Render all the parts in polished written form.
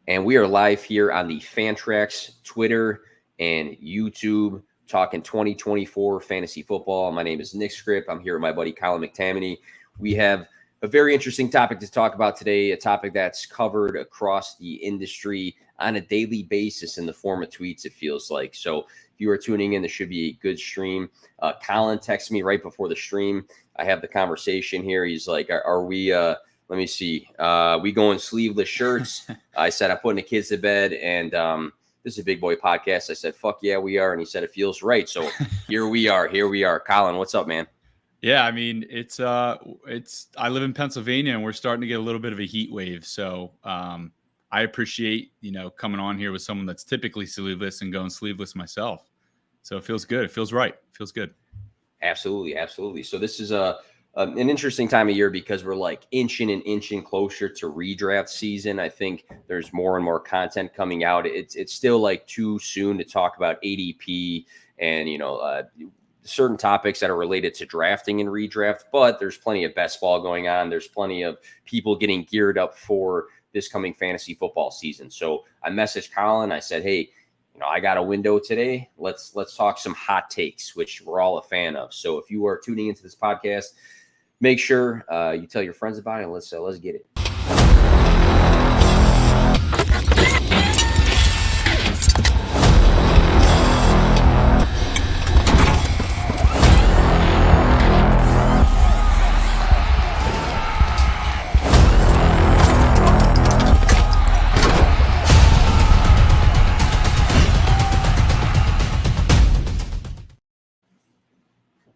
And we are live here on the Fantrax Twitter and YouTube talking 2024 fantasy football. My name is Skrip. I'm here with my buddy Colin McTamany. We have a very interesting topic to talk about today, a topic that's covered across the industry on a daily basis in the form of tweets, it feels like. So if you are tuning in, this should be a good stream. Colin texted me right before the stream. I have the conversation here. He's like, are we let me see. We going sleeveless shirts. I said, I'm putting the kids to bed, and this is a big boy podcast. I said, fuck yeah, we are. And he said, it feels right. So here we are. Colin, what's up, man? Yeah, I mean, I live in Pennsylvania, and we're starting to get a little bit of a heat wave. So I appreciate, coming on here with someone that's typically sleeveless and going sleeveless myself. So it feels good. It feels right. It feels good. Absolutely. So this is an interesting time of year because we're like inching closer to redraft season. I think there's more and more content coming out. It's still like too soon to talk about ADP and certain topics that are related to drafting and redraft, but there's plenty of best ball going on. There's plenty of people getting geared up for this coming fantasy football season. So I messaged Colin. I said, hey, I got a window today. Let's talk some hot takes, which we're all a fan of. So if you are tuning into this podcast, make sure you tell your friends about it, and let's get it.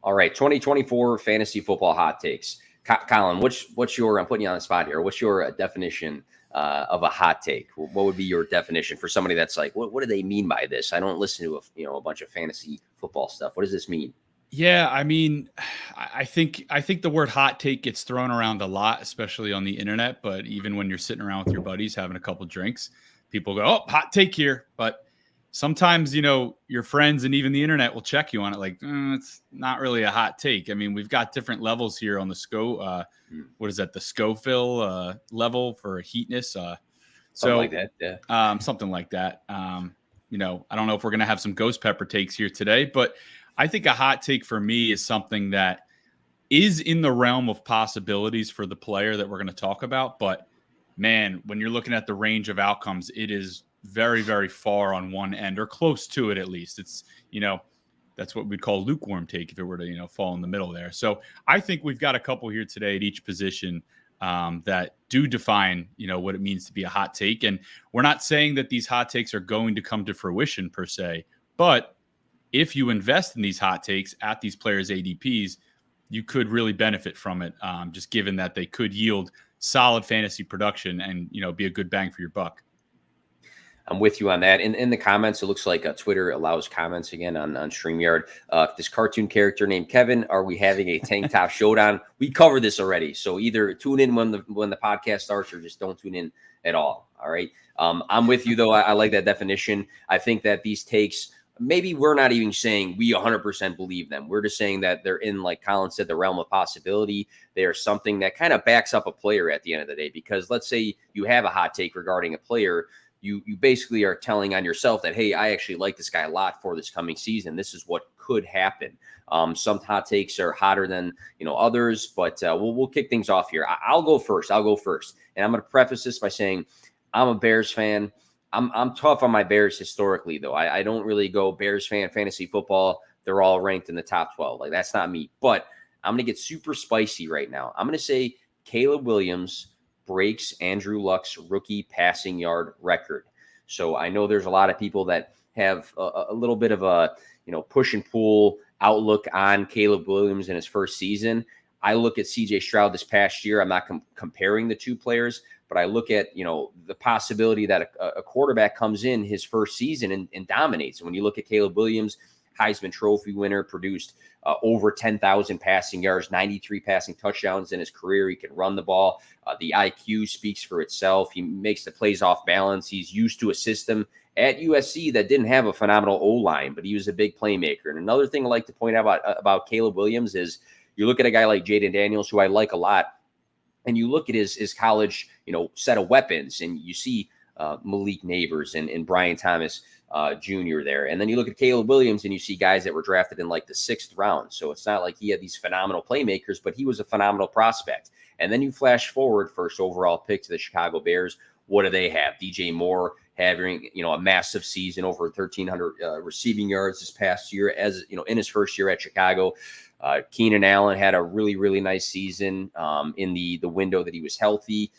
All right, 2024 fantasy football hot takes. Colin, what's your? I'm putting you on the spot here. What's your definition of a hot take? What would be your definition for somebody that's like, what do they mean by this? I don't listen to a bunch of fantasy football stuff. What does this mean? Yeah, I mean, I think the word hot take gets thrown around a lot, especially on the internet. But even when you're sitting around with your buddies having a couple drinks, people go, "Oh, hot take here," but sometimes, your friends and even the internet will check you on it. Like, it's not really a hot take. I mean, we've got different levels here on the what is that? The Scoville level for heatness. Something like that. Yeah. Something like that. I don't know if we're going to have some ghost pepper takes here today, but I think a hot take for me is something that is in the realm of possibilities for the player that we're going to talk about. But man, when you're looking at the range of outcomes, it is very, very far on one end, or close to it at least. It's, that's what we'd call lukewarm take if it were to, fall in the middle there. So I think we've got a couple here today at each position that do define, what it means to be a hot take. And we're not saying that these hot takes are going to come to fruition per se, but if you invest in these hot takes at these players' ADPs, you could really benefit from it, just given that they could yield solid fantasy production and, be a good bang for your buck. I'm with you on that. In the comments, it looks like Twitter allows comments again on StreamYard. This cartoon character named Kevin, are we having a tank top showdown? We covered this already. So either tune in when the podcast starts or just don't tune in at all. All right. I'm with you, though. I like that definition. I think that these takes, maybe we're not even saying we 100% believe them. We're just saying that they're in, like Colin said, the realm of possibility. They are something that kind of backs up a player at the end of the day. Because let's say you have a hot take regarding a player, you basically are telling on yourself that, hey, I actually like this guy a lot for this coming season. This is what could happen. Some hot takes are hotter than others, but we'll kick things off here. I'll go first. And I'm going to preface this by saying I'm a Bears fan. I'm tough on my Bears historically, though. I don't really go Bears fan, fantasy football. They're all ranked in the top 12. Like, that's not me. But I'm going to get super spicy right now. I'm going to say Caleb Williams breaks Andrew Luck's rookie passing yard record. So I know there's a lot of people that have a little bit of a push and pull outlook on Caleb Williams in his first season. I look at CJ Stroud this past year. I'm not comparing the two players, but I look at the possibility that a quarterback comes in his first season and dominates. And when you look at Caleb Williams, Heisman Trophy winner, produced over 10,000 passing yards, 93 passing touchdowns in his career. He can run the ball. The IQ speaks for itself. He makes the plays off balance. He's used to a system at USC that didn't have a phenomenal O-line, but he was a big playmaker. And another thing I like to point out about Caleb Williams is you look at a guy like Jaden Daniels, who I like a lot, and you look at his college, set of weapons, and you see Malik Neighbors and Brian Thomas Jr. there. And then you look at Caleb Williams and you see guys that were drafted in like the 6th round. So it's not like he had these phenomenal playmakers, but he was a phenomenal prospect. And then you flash forward, first overall pick to the Chicago Bears. What do they have? DJ Moore having, a massive season, over 1,300 receiving yards this past year, as in his first year at Chicago. Keenan Allen had a really, really nice season in the window that he was healthy.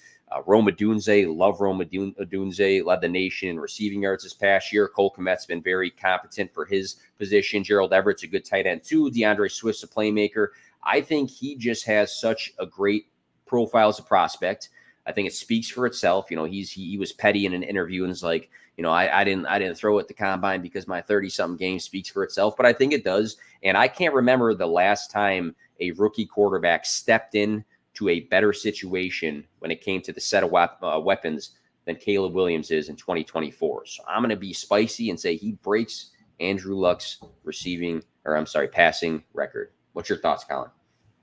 Rome Odunze, love Rome Odunze, led the nation in receiving yards this past year. Cole Kmet's been very competent for his position. Gerald Everett's a good tight end too. DeAndre Swift's a playmaker. I think he just has such a great profile as a prospect. I think it speaks for itself. He was petty in an interview and was like, I didn't throw at the combine because my 30-something game speaks for itself, but I think it does. And I can't remember the last time a rookie quarterback stepped in to a better situation when it came to the set of weapons than Caleb Williams is in 2024. So I'm going to be spicy and say he breaks Andrew Luck's passing record. What's your thoughts, Colin?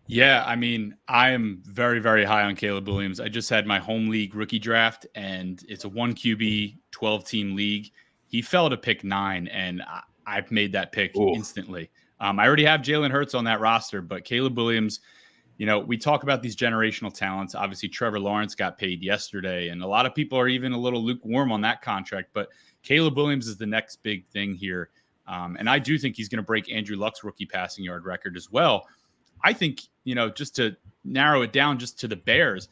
Yeah, I mean, I am very, very high on Caleb Williams. I just had my home league rookie draft, and it's a 1 QB, 12-team league. He fell to pick 9, and I've made that pick instantly. I already have Jalen Hurts on that roster, but Caleb Williams, we talk about these generational talents. Obviously, Trevor Lawrence got paid yesterday, and a lot of people are even a little lukewarm on that contract. But Caleb Williams is the next big thing here. And I do think he's going to break Andrew Luck's rookie passing yard record as well. I think, just to narrow it down just to the Bears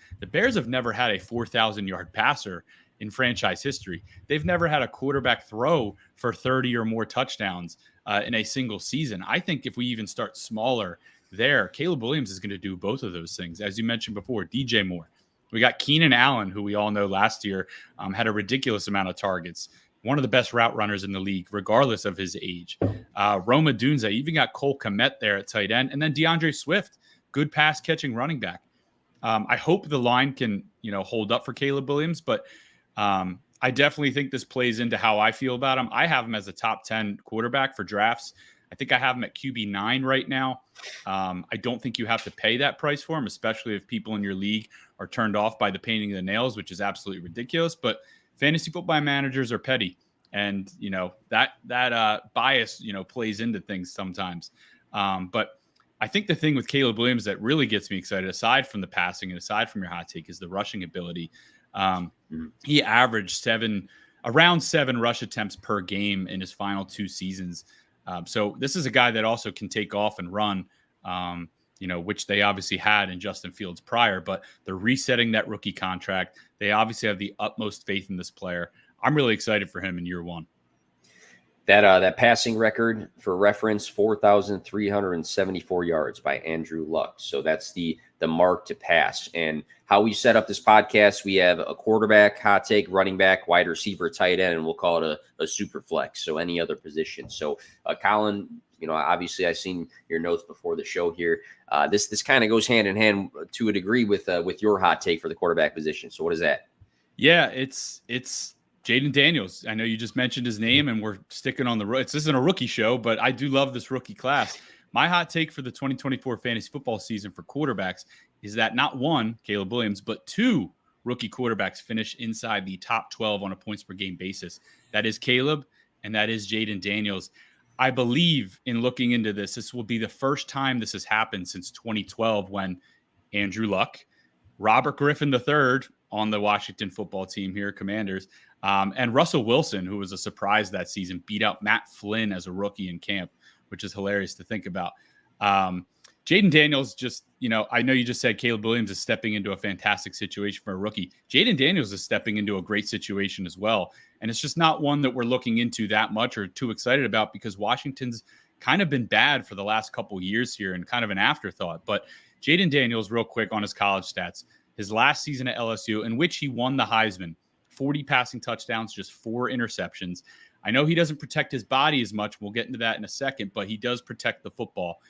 have never had a 4,000-yard passer in franchise history. They've never had a quarterback throw for 30 or more touchdowns in a single season. I think if we even start smaller there, Caleb Williams is going to do both of those things. As you mentioned before, DJ Moore. We got Keenan Allen, who we all know last year had a ridiculous amount of targets. One of the best route runners in the league, regardless of his age. Rome Odunze, even got Cole Kmet there at tight end. And then DeAndre Swift, good pass-catching running back. I hope the line can, hold up for Caleb Williams, but I definitely think this plays into how I feel about him. I have him as a top 10 quarterback for drafts. I think I have him at QB 9 right now. I don't think you have to pay that price for him, especially if people in your league are turned off by the painting of the nails, which is absolutely ridiculous. But fantasy football managers are petty, and that bias plays into things sometimes. But I think the thing with Caleb Williams that really gets me excited, aside from the passing and aside from your hot take, is the rushing ability. He averaged around 7 rush attempts per game in his final 2 seasons. So this is a guy that also can take off and run. Which they obviously had in Justin Fields prior, but they're resetting that rookie contract. They obviously have the utmost faith in this player. I'm really excited for him in year 1. That passing record, for reference, 4,374 yards by Andrew Luck. So that's the mark to pass. And how we set up this podcast, we have a quarterback, hot take, running back, wide receiver, tight end, and we'll call it a super flex. So any other position. So Colin, obviously I've seen your notes before the show here. This kind of goes hand in hand to a degree with your hot take for the quarterback position. So what is that? Yeah, it's Jaden Daniels. I know you just mentioned his name, and we're sticking on this isn't a rookie show, but I do love this rookie class. My hot take for the 2024 fantasy football season for quarterbacks is that not 1, Caleb Williams, but 2 rookie quarterbacks finish inside the top 12 on a points per game basis. That is Caleb, and that is Jaden Daniels. I believe in looking into this will be the first time this has happened since 2012 when Andrew Luck, Robert Griffin III on the Washington football team here, Commanders, and Russell Wilson, who was a surprise that season, beat out Matt Flynn as a rookie in camp, which is hilarious to think about. Jaden Daniels just, I know you just said Caleb Williams is stepping into a fantastic situation for a rookie. Jaden Daniels is stepping into a great situation as well. And it's just not one that we're looking into that much or too excited about because Washington's kind of been bad for the last couple years here and kind of an afterthought. But Jaden Daniels, real quick on his college stats, his last season at LSU, in which he won the Heisman, 40 passing touchdowns, just 4 interceptions. I know he doesn't protect his body as much. We'll get into that in a second, but he does protect the football.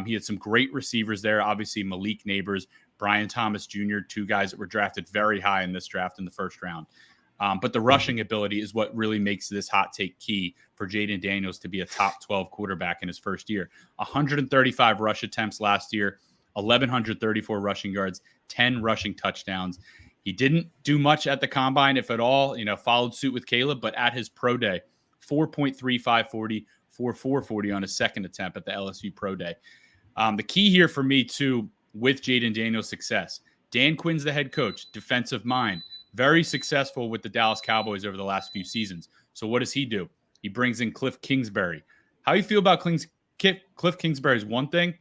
He had some great receivers there. Obviously, Malik Neighbors, Brian Thomas Jr., 2 guys that were drafted very high in this draft in the first round. But the rushing ability is what really makes this hot take key for Jaden Daniels to be a top 12 quarterback in his first year. 135 rush attempts last year, 1,134 rushing yards, 10 rushing touchdowns. He didn't do much at the combine, if at all, followed suit with Caleb, but at his pro day, 4.35 40, 4.4 40 on his second attempt at the LSU pro day. The key here for me, too, with Jaden Daniels' success, Dan Quinn's the head coach, defensive mind, very successful with the Dallas Cowboys over the last few seasons. So what does he do? He brings in Cliff Kingsbury. How you feel about Cliff Kingsbury is one thing,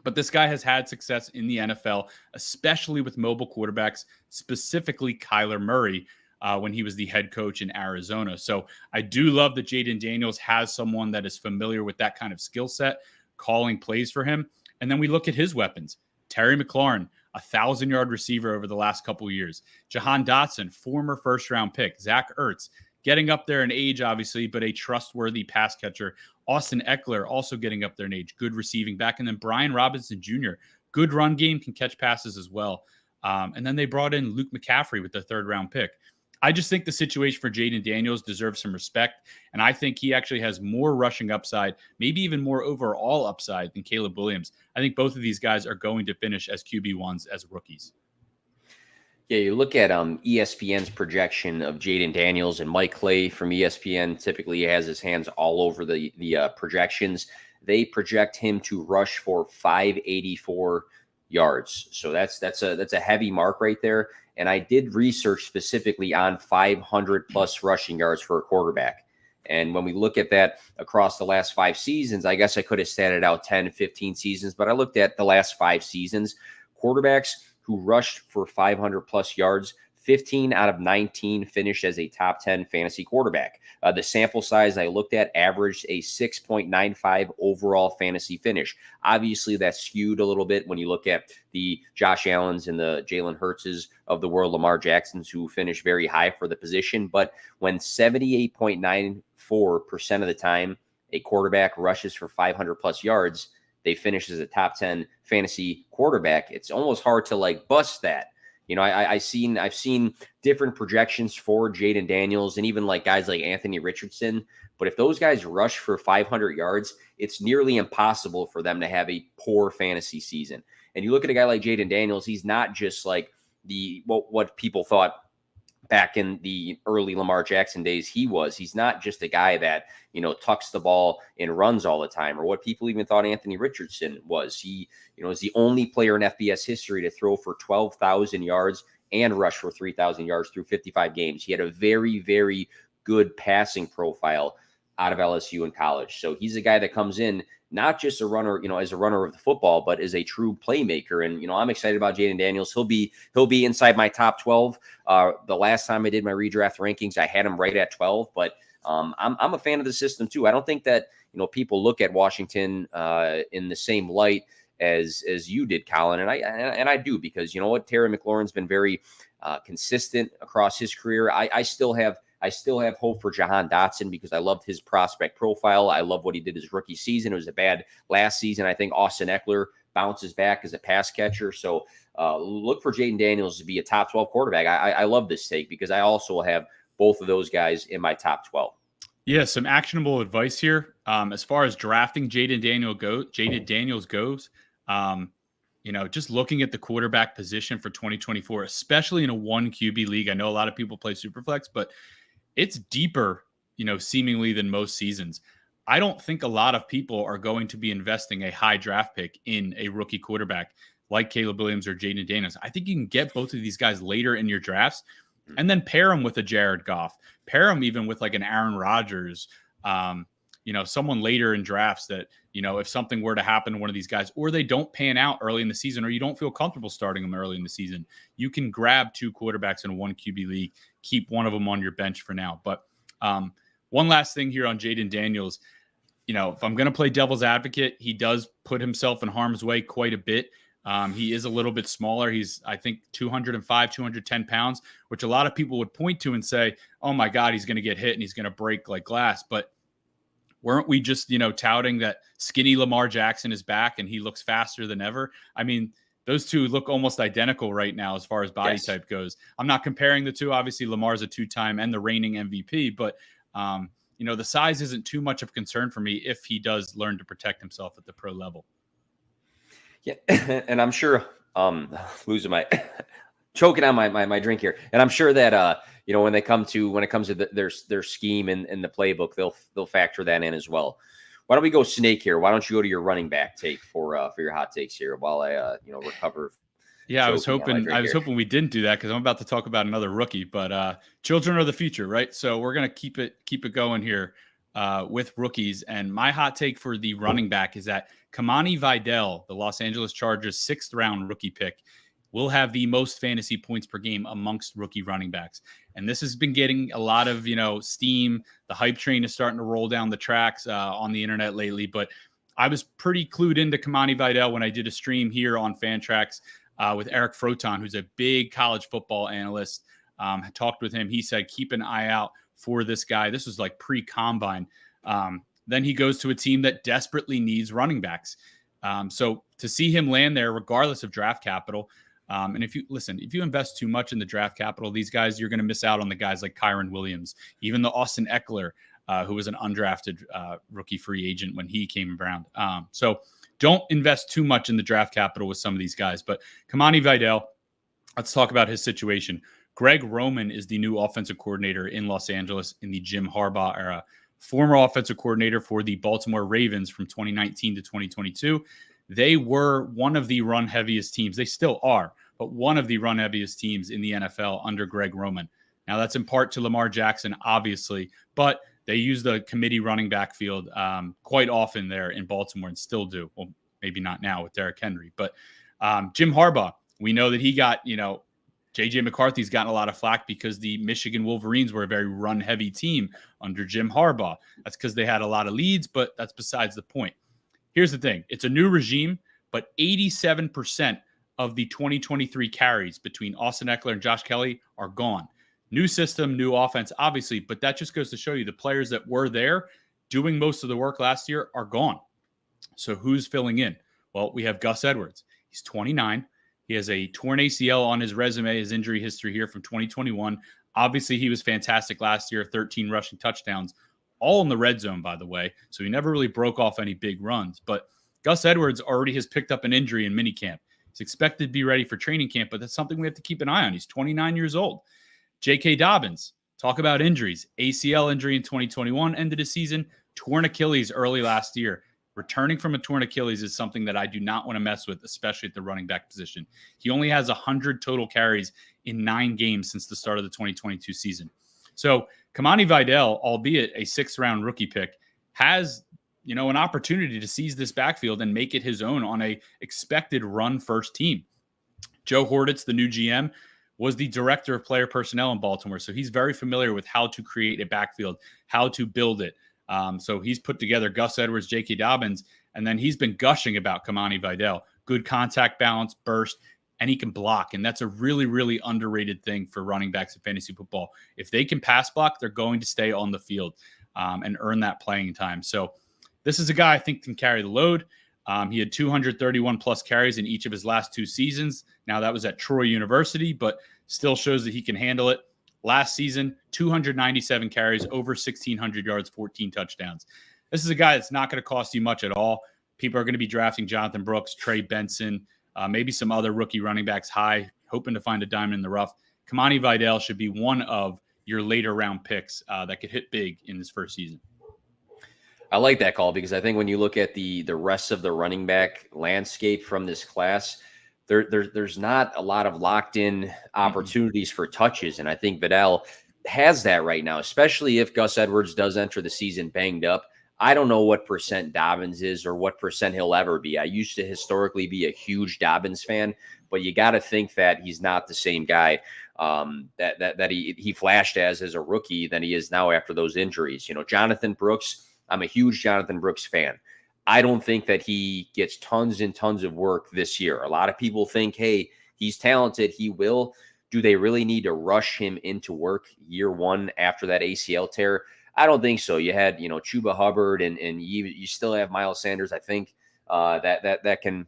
but this guy has had success in the NFL, especially with mobile quarterbacks, specifically Kyler Murray, when he was the head coach in Arizona. So I do love that Jaden Daniels has someone that is familiar with that kind of skill set, calling plays for him. And then we look at his weapons. Terry McLaurin, 1,000-yard receiver over the last couple of years. Jahan Dotson, former first-round pick. Zach Ertz, getting up there in age, obviously, but a trustworthy pass catcher. Austin Eckler, also getting up there in age, good receiving back. And then Brian Robinson Jr., good run game, can catch passes as well. And then they brought in Luke McCaffrey with their third-round pick. I just think the situation for Jaden Daniels deserves some respect, and I think he actually has more rushing upside, maybe even more overall upside than Caleb Williams. I think both of these guys are going to finish as QB1s as rookies. Yeah, you look at ESPN's projection of Jaden Daniels, and Mike Clay from ESPN typically has his hands all over the projections. They project him to rush for 584 yards. So that's a heavy mark right there. And I did research specifically on 500 plus rushing yards for a quarterback. And when we look at that across the last 5 seasons, I guess I could have statted out 10, 15 seasons, but I looked at the last 5 seasons. Quarterbacks who rushed for 500 plus yards, 15 out of 19 finished as a top 10 fantasy quarterback. The sample size I looked at averaged a 6.95 overall fantasy finish. Obviously, that's skewed a little bit when you look at the Josh Allens and the Jalen Hurtses of the world, Lamar Jacksons, who finish very high for the position. But when 78.94% of the time a quarterback rushes for 500 plus yards, they finish as a top 10 fantasy quarterback, it's almost hard to bust that. I've seen different projections for Jaden Daniels and even guys like Anthony Richardson. But if those guys rush for 500 yards, it's nearly impossible for them to have a poor fantasy season. And you look at a guy like Jaden Daniels, he's not just what people thought back in the early Lamar Jackson days he's not just a guy that, tucks the ball and runs all the time, or what people even thought Anthony Richardson was. He, is the only player in FBS history to throw for 12,000 yards and rush for 3,000 yards through 55 games. He had a very, very good passing profile out of LSU in college. So he's a guy that comes in not just a runner, as a runner of the football, but as a true playmaker. And, I'm excited about Jaden Daniels. He'll be inside my top 12. The last time I did my redraft rankings, I had him right at 12, but I'm a fan of the system too. I don't think that, people look at Washington in the same light as you did, Colin. And I do, because Terry McLaurin's been very consistent across his career. I still have hope for Jahan Dotson because I loved his prospect profile. I love what he did his rookie season. It was a bad last season. I think Austin Eckler bounces back as a pass catcher. So look for Jaden Daniels to be a top 12 quarterback. I love this take because I also have both of those guys in my top 12. Yeah, some actionable advice here. As far as drafting Jaden Daniels goes, just looking at the quarterback position for 2024, especially in a 1 QB league. I know a lot of people play Superflex, but it's deeper, seemingly than most seasons. I don't think a lot of people are going to be investing a high draft pick in a rookie quarterback like Caleb Williams or Jaden Daniels. I think you can get both of these guys later in your drafts and then pair them with a Jared Goff, pair them even with an Aaron Rodgers, someone later in drafts that, if something were to happen to one of these guys, or they don't pan out early in the season, or you don't feel comfortable starting them early in the season, you can grab 2 quarterbacks in a 1 QB league, keep one of them on your bench for now. But one last thing here on Jaden Daniels, if I'm going to play devil's advocate, he does put himself in harm's way quite a bit. He is a little bit smaller. He's, I think, 205, 210 pounds, which a lot of people would point to and say, oh my God, he's going to get hit and he's going to break like glass. But weren't we just, touting that skinny Lamar Jackson is back and he looks faster than ever? I mean, those two look almost identical right now as far as body type goes. I'm not comparing the two. Obviously, Lamar's a 2-time and the reigning MVP, but, the size isn't too much of concern for me if he does learn to protect himself at the pro level. Yeah, and I'm sure losing my choking on my drink here, and I'm sure that when it comes to their scheme and the playbook, they'll factor that in as well. Why don't we go snake here? Why don't you go to your running back take for your hot takes here while I recover. Yeah, I was hoping here. we didn't do that because I'm about to talk about another rookie. But children are the future, right? So we're gonna keep it going here with rookies. And my hot take for the running back is that Kamani Vidal, the Los Angeles Chargers 6th round rookie pick, will have the most fantasy points per game amongst rookie running backs. And this has been getting a lot of, steam. The hype train is starting to roll down the tracks on the internet lately. But I was pretty clued into Kamani Vidal when I did a stream here on Fantrax with Eric Froton, who's a big college football analyst. I talked with him. He said, keep an eye out for this guy. This was like pre-combine. Then he goes to a team that desperately needs running backs. So to see him land there, regardless of draft capital, and if you invest too much in the draft capital, these guys, you're going to miss out on the guys like Kyron Williams, even the Austin Eckler, who was an undrafted rookie free agent when he came around. So don't invest too much in the draft capital with some of these guys. But Kamani Vidal, let's talk about his situation. Greg Roman is the new offensive coordinator in Los Angeles in the Jim Harbaugh era. Former offensive coordinator for the Baltimore Ravens from 2019 to 2022. They were one of the run-heaviest teams. They still are, but one of the run-heaviest teams in the NFL under Greg Roman. Now, that's in part to Lamar Jackson, obviously, but they use the committee running back field quite often there in Baltimore and still do. Well, maybe not now with Derrick Henry, but Jim Harbaugh, we know that he got, J.J. McCarthy's gotten a lot of flack because the Michigan Wolverines were a very run-heavy team under Jim Harbaugh. That's because they had a lot of leads, but that's besides the point. Here's the thing. It's a new regime, but 87% of the 2023 carries between Austin Eckler and Josh Kelly are gone. New system, new offense, obviously, but that just goes to show you the players that were there doing most of the work last year are gone. So who's filling in? Well, we have Gus Edwards. He's 29. He has a torn ACL on his resume, his injury history here from 2021. Obviously, he was fantastic last year, 13 rushing touchdowns, all in the red zone, by the way. So he never really broke off any big runs. But Gus Edwards already has picked up an injury in minicamp. He's expected to be ready for training camp, but that's something we have to keep an eye on. He's 29 years old. J.K. Dobbins, talk about injuries. ACL injury in 2021, ended the season, torn Achilles early last year. Returning from a torn Achilles is something that I do not want to mess with, especially at the running back position. He only has 100 total carries in 9 games since the start of the 2022 season. So Kamani Vidal, albeit a 6th-round rookie pick, has an opportunity to seize this backfield and make it his own on a expected run-first team. Joe Hortitz, the new GM, was the director of player personnel in Baltimore, so he's very familiar with how to create a backfield, how to build it. So he's put together Gus Edwards, J.K. Dobbins, and then he's been gushing about Kamani Vidal. Good contact balance, burst, and he can block. And that's a really, really underrated thing for running backs in fantasy football. If they can pass block, they're going to stay on the field and earn that playing time. So this is a guy I think can carry the load. He had 231 plus carries in each of his last 2 seasons. Now that was at Troy University, but still shows that he can handle it. Last season, 297 carries, over 1,600 yards, 14 touchdowns. This is a guy that's not going to cost you much at all. People are going to be drafting Jonathan Brooks, Trey Benson, maybe some other rookie running backs high, hoping to find a diamond in the rough. Kamani Vidal should be one of your later round picks that could hit big in his first season. I like that call because I think when you look at the rest of the running back landscape from this class, there's not a lot of locked-in opportunities for touches, and I think Vidal has that right now, especially if Gus Edwards does enter the season banged up. I don't know what percent Dobbins is or what percent he'll ever be. I used to historically be a huge Dobbins fan, but you got to think that he's not the same guy that he flashed as a rookie than he is now after those injuries. Jonathan Brooks, I'm a huge Jonathan Brooks fan. I don't think that he gets tons and tons of work this year. A lot of people think, hey, he's talented. He will. Do they really need to rush him into work year one after that ACL tear? I don't think so. You had, Chuba Hubbard and you still have Miles Sanders, I think, that can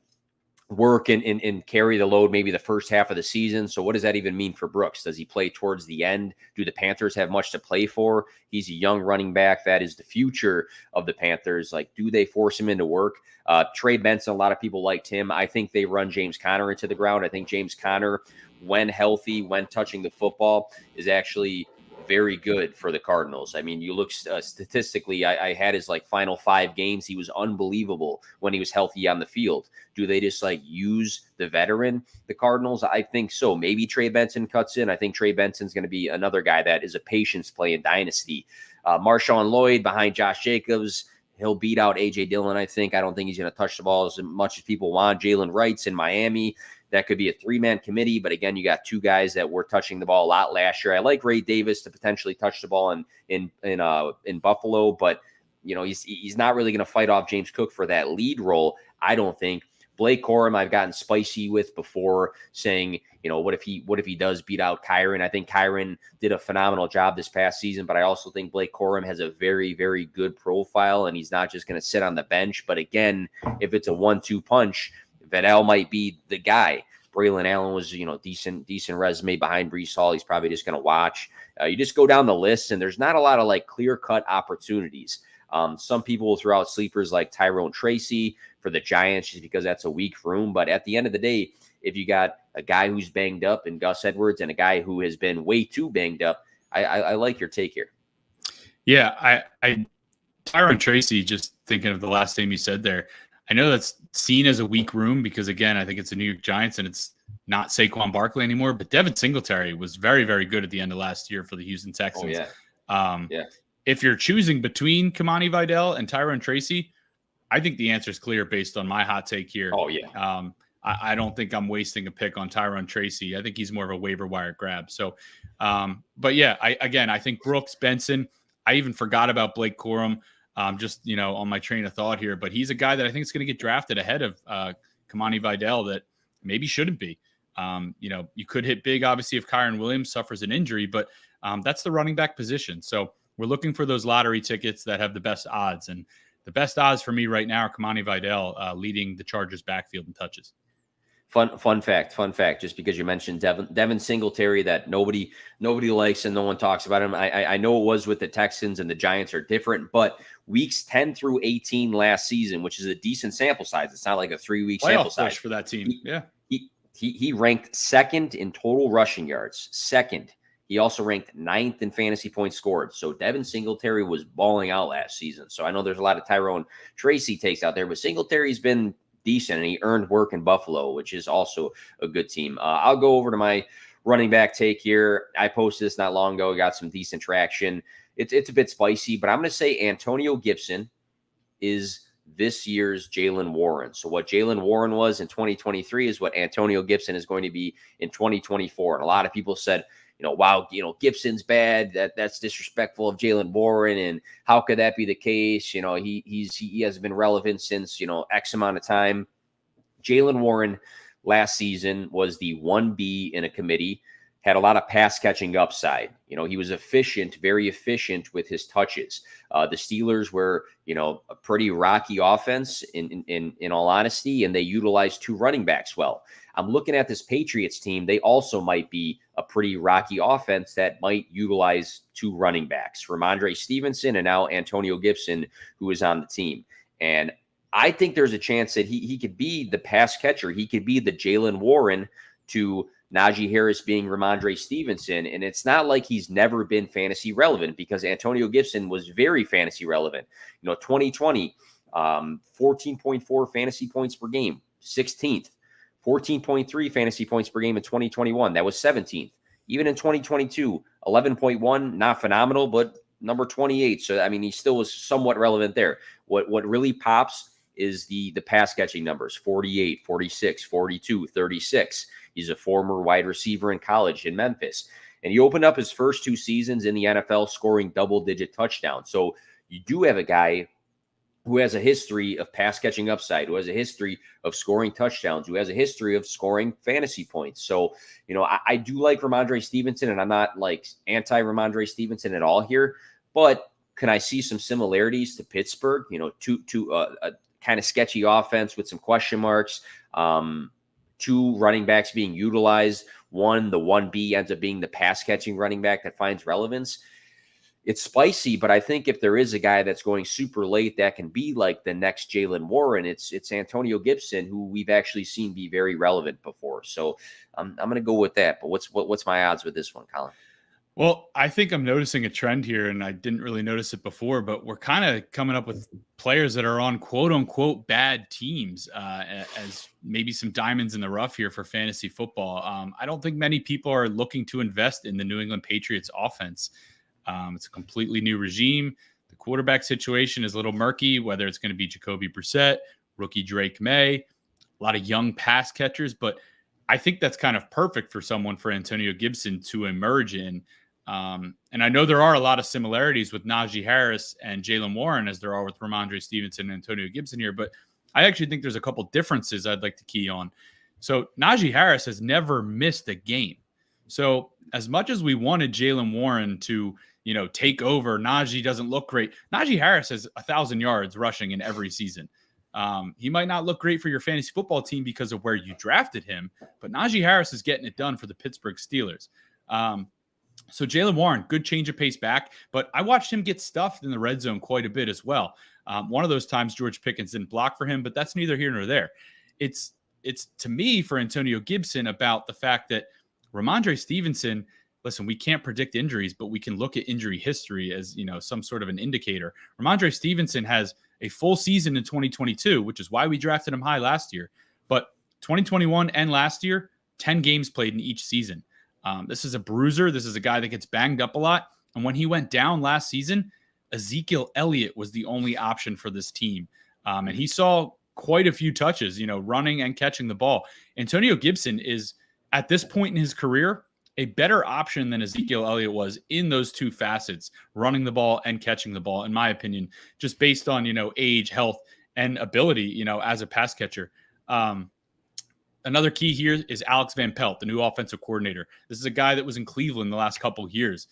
work and carry the load maybe the first half of the season. So what does that even mean for Brooks? Does he play towards the end? Do the Panthers have much to play for? He's a young running back. That is the future of the Panthers. Like, do they force him into work? Trey Benson, a lot of people liked him. I think they run James Conner into the ground. I think James Conner, when healthy, when touching the football, is actually very good for the Cardinals. I mean, you look statistically, I had his like final 5 games. He was unbelievable when he was healthy on the field. Do they just like use the veteran, the Cardinals? I think so. Maybe Trey Benson cuts in. I think Trey Benson's going to be another guy that is a patience play in Dynasty. Marshawn Lloyd behind Josh Jacobs. He'll beat out A.J. Dillon, I think. I don't think he's going to touch the ball as much as people want. Jalen Wright's in Miami. That could be a 3-man committee. But again, you got 2 guys that were touching the ball a lot last year. I like Ray Davis to potentially touch the ball in Buffalo, but he's not really going to fight off James Cook for that lead role, I don't think. Blake Corum, I've gotten spicy with before, saying, what if he does beat out Kyron? I think Kyron did a phenomenal job this past season, but I also think Blake Corum has a very, very good profile, and he's not just going to sit on the bench. But again, if it's a 1-2 punch, Vedal might be the guy. Braylon Allen was, decent resume behind Breece Hall. He's probably just going to watch. You just go down the list, and there's not a lot of like clear-cut opportunities. Some people will throw out sleepers like Tyrone Tracy for the Giants just because that's a weak room. But at the end of the day, if you got a guy who's banged up in Gus Edwards and a guy who has been way too banged up, I like your take here. Yeah, Tyrone Tracy, just thinking of the last name you said there, I know that's seen as a weak room because, again, I think it's the New York Giants and it's not Saquon Barkley anymore. But Devin Singletary was very, very good at the end of last year for the Houston Texans. Oh, yeah. If you're choosing between Kamani Vidal and Tyrone Tracy, I think the answer is clear based on my hot take here. Oh, yeah. I don't think I'm wasting a pick on Tyrone Tracy. I think he's more of a waiver wire grab. So, but yeah, I think Brooks, Benson, I even forgot about Blake Corum. Just, on my train of thought here, but he's a guy that I think is going to get drafted ahead of Kamani Vidal that maybe shouldn't be. You could hit big, obviously, if Kyron Williams suffers an injury, but that's the running back position. So we're looking for those lottery tickets that have the best odds. And the best odds for me right now are Kamani Vidal leading the Chargers backfield in touches. Fun fact, just because you mentioned Devin Singletary that nobody likes and no one talks about him. I know it was with the Texans and the Giants are different, but weeks 10 through 18 last season, which is a decent sample size. It's not like a 3-week sample size for that team. He ranked 2nd in total rushing yards. 2nd. He also ranked 9th in fantasy points scored. So Devin Singletary was balling out last season. So I know there's a lot of Tyrone Tracy takes out there, but Singletary's been decent, and he earned work in Buffalo, which is also a good team. I'll go over to my running back take here. I posted this not long ago. Got some decent traction. It's a bit spicy, but I'm going to say Antonio Gibson is this year's Jaylen Warren. So what Jaylen Warren was in 2023 is what Antonio Gibson is going to be in 2024. And a lot of people said, wow, Gibson's bad. That's disrespectful of Jaylen Warren. And how could that be the case? He hasn't been relevant since, X amount of time. Jaylen Warren last season was the 1B in a committee, had a lot of pass catching upside. He was very efficient with his touches. The Steelers were, a pretty rocky offense in all honesty, and they utilized 2 running backs well. I'm looking at this Patriots team. They also might be a pretty rocky offense that might utilize 2 running backs, Ramondre Stevenson and now Antonio Gibson, who is on the team. And I think there's a chance that he could be the pass catcher. He could be the Jaylen Warren to Najee Harris being Ramondre Stevenson. And it's not like he's never been fantasy relevant because Antonio Gibson was very fantasy relevant. 2020, 14.4 fantasy points per game, 16th. 14.3 fantasy points per game in 2021. That was 17th. Even in 2022, 11.1, not phenomenal, but number 28. So, he still was somewhat relevant there. What really pops is the pass catching numbers, 48, 46, 42, 36. He's a former wide receiver in college in Memphis. And he opened up his first 2 seasons in the NFL scoring double-digit touchdowns. So you do have a guy who has a history of pass catching upside, who has a history of scoring touchdowns, who has a history of scoring fantasy points. So, I do like Ramondre Stevenson, and I'm not like anti-Ramondre Stevenson at all here, but can I see some similarities to Pittsburgh? kind of sketchy offense with some question marks. Two running backs being utilized. One, the 1B ends up being the pass catching running back that finds relevance. It's spicy, but I think if there is a guy that's going super late that can be like the next Jaylen Warren, it's Antonio Gibson, who we've actually seen be very relevant before. So I'm going to go with that. But what's my odds with this one, Colin? Well, I think I'm noticing a trend here, and I didn't really notice it before, but we're kind of coming up with players that are on quote unquote bad teams as maybe some diamonds in the rough here for fantasy football. I don't think many people are looking to invest in the New England Patriots offense. It's a completely new regime. The quarterback situation is a little murky, whether it's going to be Jacoby Brissett, rookie Drake May, a lot of young pass catchers, but I think that's kind of perfect for Antonio Gibson to emerge in. And I know there are a lot of similarities with Najee Harris and Jaylen Warren as there are with Ramondre Stevenson and Antonio Gibson here, but I actually think there's a couple differences I'd like to key on. So Najee Harris has never missed a game. So as much as we wanted Jaylen Warren to, take over, Najee doesn't look great. Najee Harris has 1,000 yards rushing in every season. He might not look great for your fantasy football team because of where you drafted him, but Najee Harris is getting it done for the Pittsburgh Steelers. So Jaylen Warren, good change of pace back, but I watched him get stuffed in the red zone quite a bit as well. One of those times George Pickens didn't block for him, but that's neither here nor there. It's to me for Antonio Gibson about the fact that Ramondre Stevenson, listen, we can't predict injuries, but we can look at injury history as, some sort of an indicator. Ramondre Stevenson has a full season in 2022, which is why we drafted him high last year. But 2021 and last year, 10 games played in each season. This is a bruiser. This is a guy that gets banged up a lot. And when he went down last season, Ezekiel Elliott was the only option for this team. And he saw quite a few touches, running and catching the ball. Antonio Gibson is, at this point in his career, a better option than Ezekiel Elliott was in those two facets, running the ball and catching the ball, in my opinion, just based on, age, health, and ability, as a pass catcher. Another key here is Alex Van Pelt, the new offensive coordinator. This is a guy that was in Cleveland the last couple of years.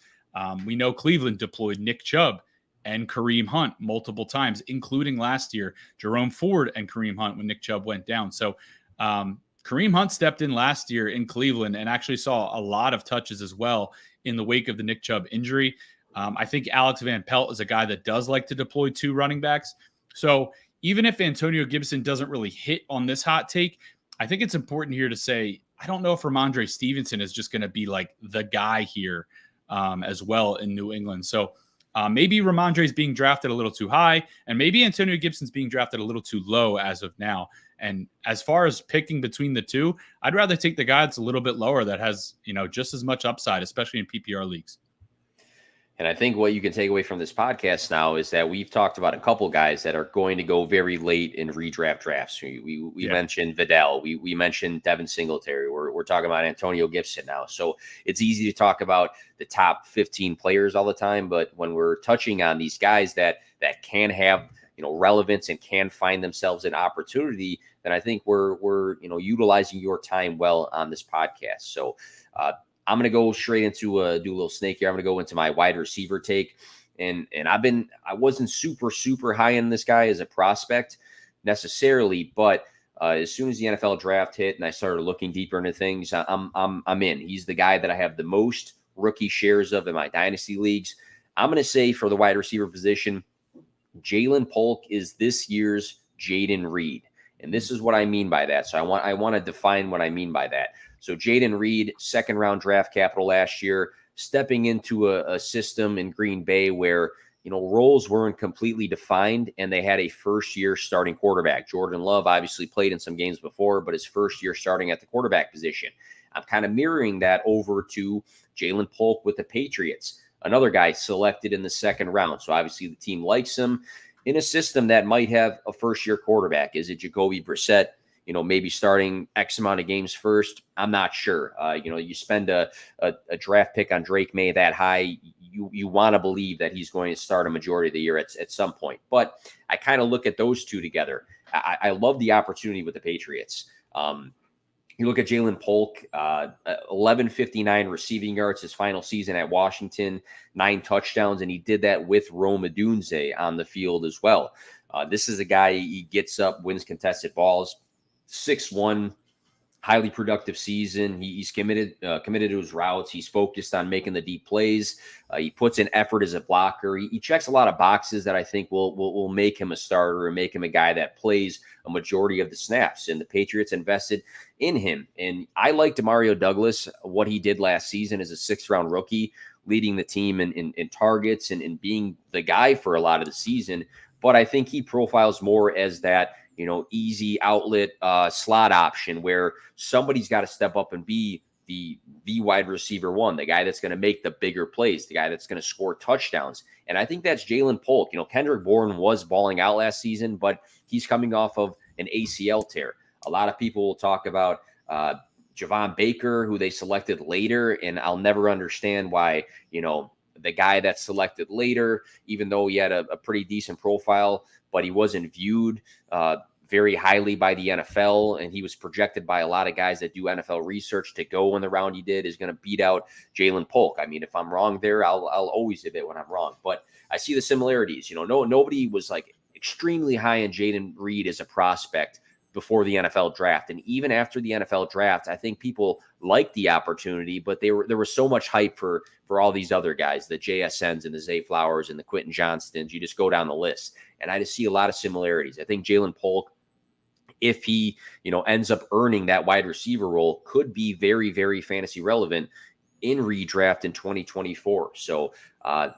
We know Cleveland deployed Nick Chubb and Kareem Hunt multiple times, including last year, Jerome Ford and Kareem Hunt when Nick Chubb went down. So Kareem Hunt stepped in last year in Cleveland and actually saw a lot of touches as well in the wake of the Nick Chubb injury. I think Alex Van Pelt is a guy that does like to deploy two running backs. So even if Antonio Gibson doesn't really hit on this hot take, I think it's important here to say, I don't know if Ramondre Stevenson is just going to be like the guy here as well in New England. So maybe Ramondre is being drafted a little too high, and maybe Antonio Gibson's being drafted a little too low as of now. And as far as picking between the two, I'd rather take the guy that's a little bit lower that has, just as much upside, especially in PPR leagues. And I think what you can take away from this podcast now is that we've talked about a couple guys that are going to go very late in redraft drafts. We mentioned Vidal. We mentioned Devin Singletary. We're talking about Antonio Gibson now. So it's easy to talk about the top 15 players all the time. But when we're touching on these guys that can have, relevance and can find themselves an opportunity, then I think we're utilizing your time well on this podcast. So I'm going to go straight into do a little snake here. I'm going to go into my wide receiver take. And I wasn't super high in this guy as a prospect necessarily, but as soon as the NFL draft hit and I started looking deeper into things, I'm in. He's the guy that I have the most rookie shares of in my dynasty leagues. I'm going to say for the wide receiver position, Jalen Polk is this year's Jaden Reed. And this is what I mean by that. So I want to define what I mean by that. So Jaden Reed, second round draft capital last year, stepping into a system in Green Bay where, roles weren't completely defined and they had a first year starting quarterback. Jordan Love obviously played in some games before, but his first year starting at the quarterback position. I'm kind of mirroring that over to Jalen Polk with the Patriots, another guy selected in the second round. So obviously the team likes him in a system that might have a first year quarterback. Is it Jacoby Brissett? Maybe starting X amount of games first. I'm not sure. You spend a draft pick on Drake May that high, you want to believe that he's going to start a majority of the year at some point. But I kind of look at those two together. I love the opportunity with the Patriots. You look at Jalen Polk, 1159 receiving yards his final season at Washington, 9 touchdowns, and he did that with Rome Odunze on the field as well. This is a guy, he gets up, wins contested balls, 6'1", highly productive season. He's committed to his routes. He's focused on making the deep plays. He puts in effort as a blocker. He checks a lot of boxes that I think will make him a starter and make him a guy that plays a majority of the snaps. And the Patriots invested in him. And I like Demario Douglas, what he did last season as a 6th-round rookie, leading the team in targets and being the guy for a lot of the season. But I think he profiles more as that, easy outlet slot option where somebody's got to step up and be the wide receiver one, the guy that's going to make the bigger plays, the guy that's going to score touchdowns. And I think that's Jalen Polk. Kendrick Bourne was balling out last season, but he's coming off of an ACL tear. A lot of people will talk about Javon Baker, who they selected later, and I'll never understand why, the guy that's selected later, even though he had a pretty decent profile, but he wasn't viewed very highly by the NFL, and he was projected by a lot of guys that do NFL research to go in the round he did, is going to beat out Jalen Polk. I mean, if I'm wrong there, I'll always admit when I'm wrong, but I see the similarities. Nobody was like extremely high in Jaden Reed as a prospect before the NFL draft. And even after the NFL draft, I think people liked the opportunity, but there was so much hype for all these other guys, the JSNs and the Zay Flowers and the Quentin Johnstons. You just go down the list. And I just see a lot of similarities. I think Jalen Polk, if he, ends up earning that wide receiver role, could be very, very fantasy relevant in redraft in 2024. So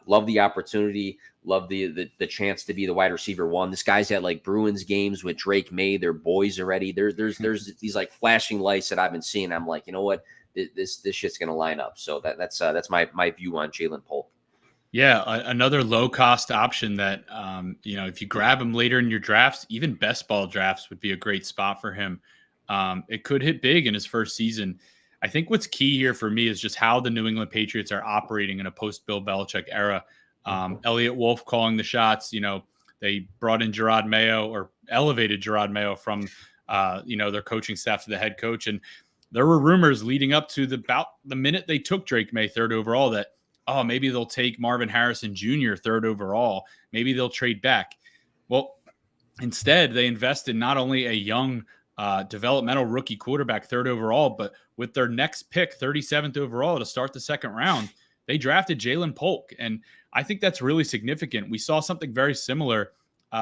love the opportunity. Love the chance to be the wide receiver one. This guy's at like Bruins games with Drake May. They're boys already. There's these like flashing lights that I've been seeing. I'm like, you know what? This shit's gonna line up. So that's my view on Jalen Polk. Yeah, another low cost option that if you grab him later in your drafts, even best ball drafts would be a great spot for him. It could hit big in his first season. I think what's key here for me is just how the New England Patriots are operating in a post Bill Belichick era. Elliott Wolf calling the shots. They brought in Gerard Mayo, or elevated Gerard Mayo from their coaching staff to the head coach. And there were rumors leading up to about the minute they took Drake May 3rd overall that, maybe they'll take Marvin Harrison Jr. 3rd overall. Maybe they'll trade back. Well, instead, they invested not only a young developmental rookie quarterback 3rd overall, but with their next pick, 37th overall to start the 2nd round, they drafted Jalen Polk. And I think that's really significant. We saw something very similar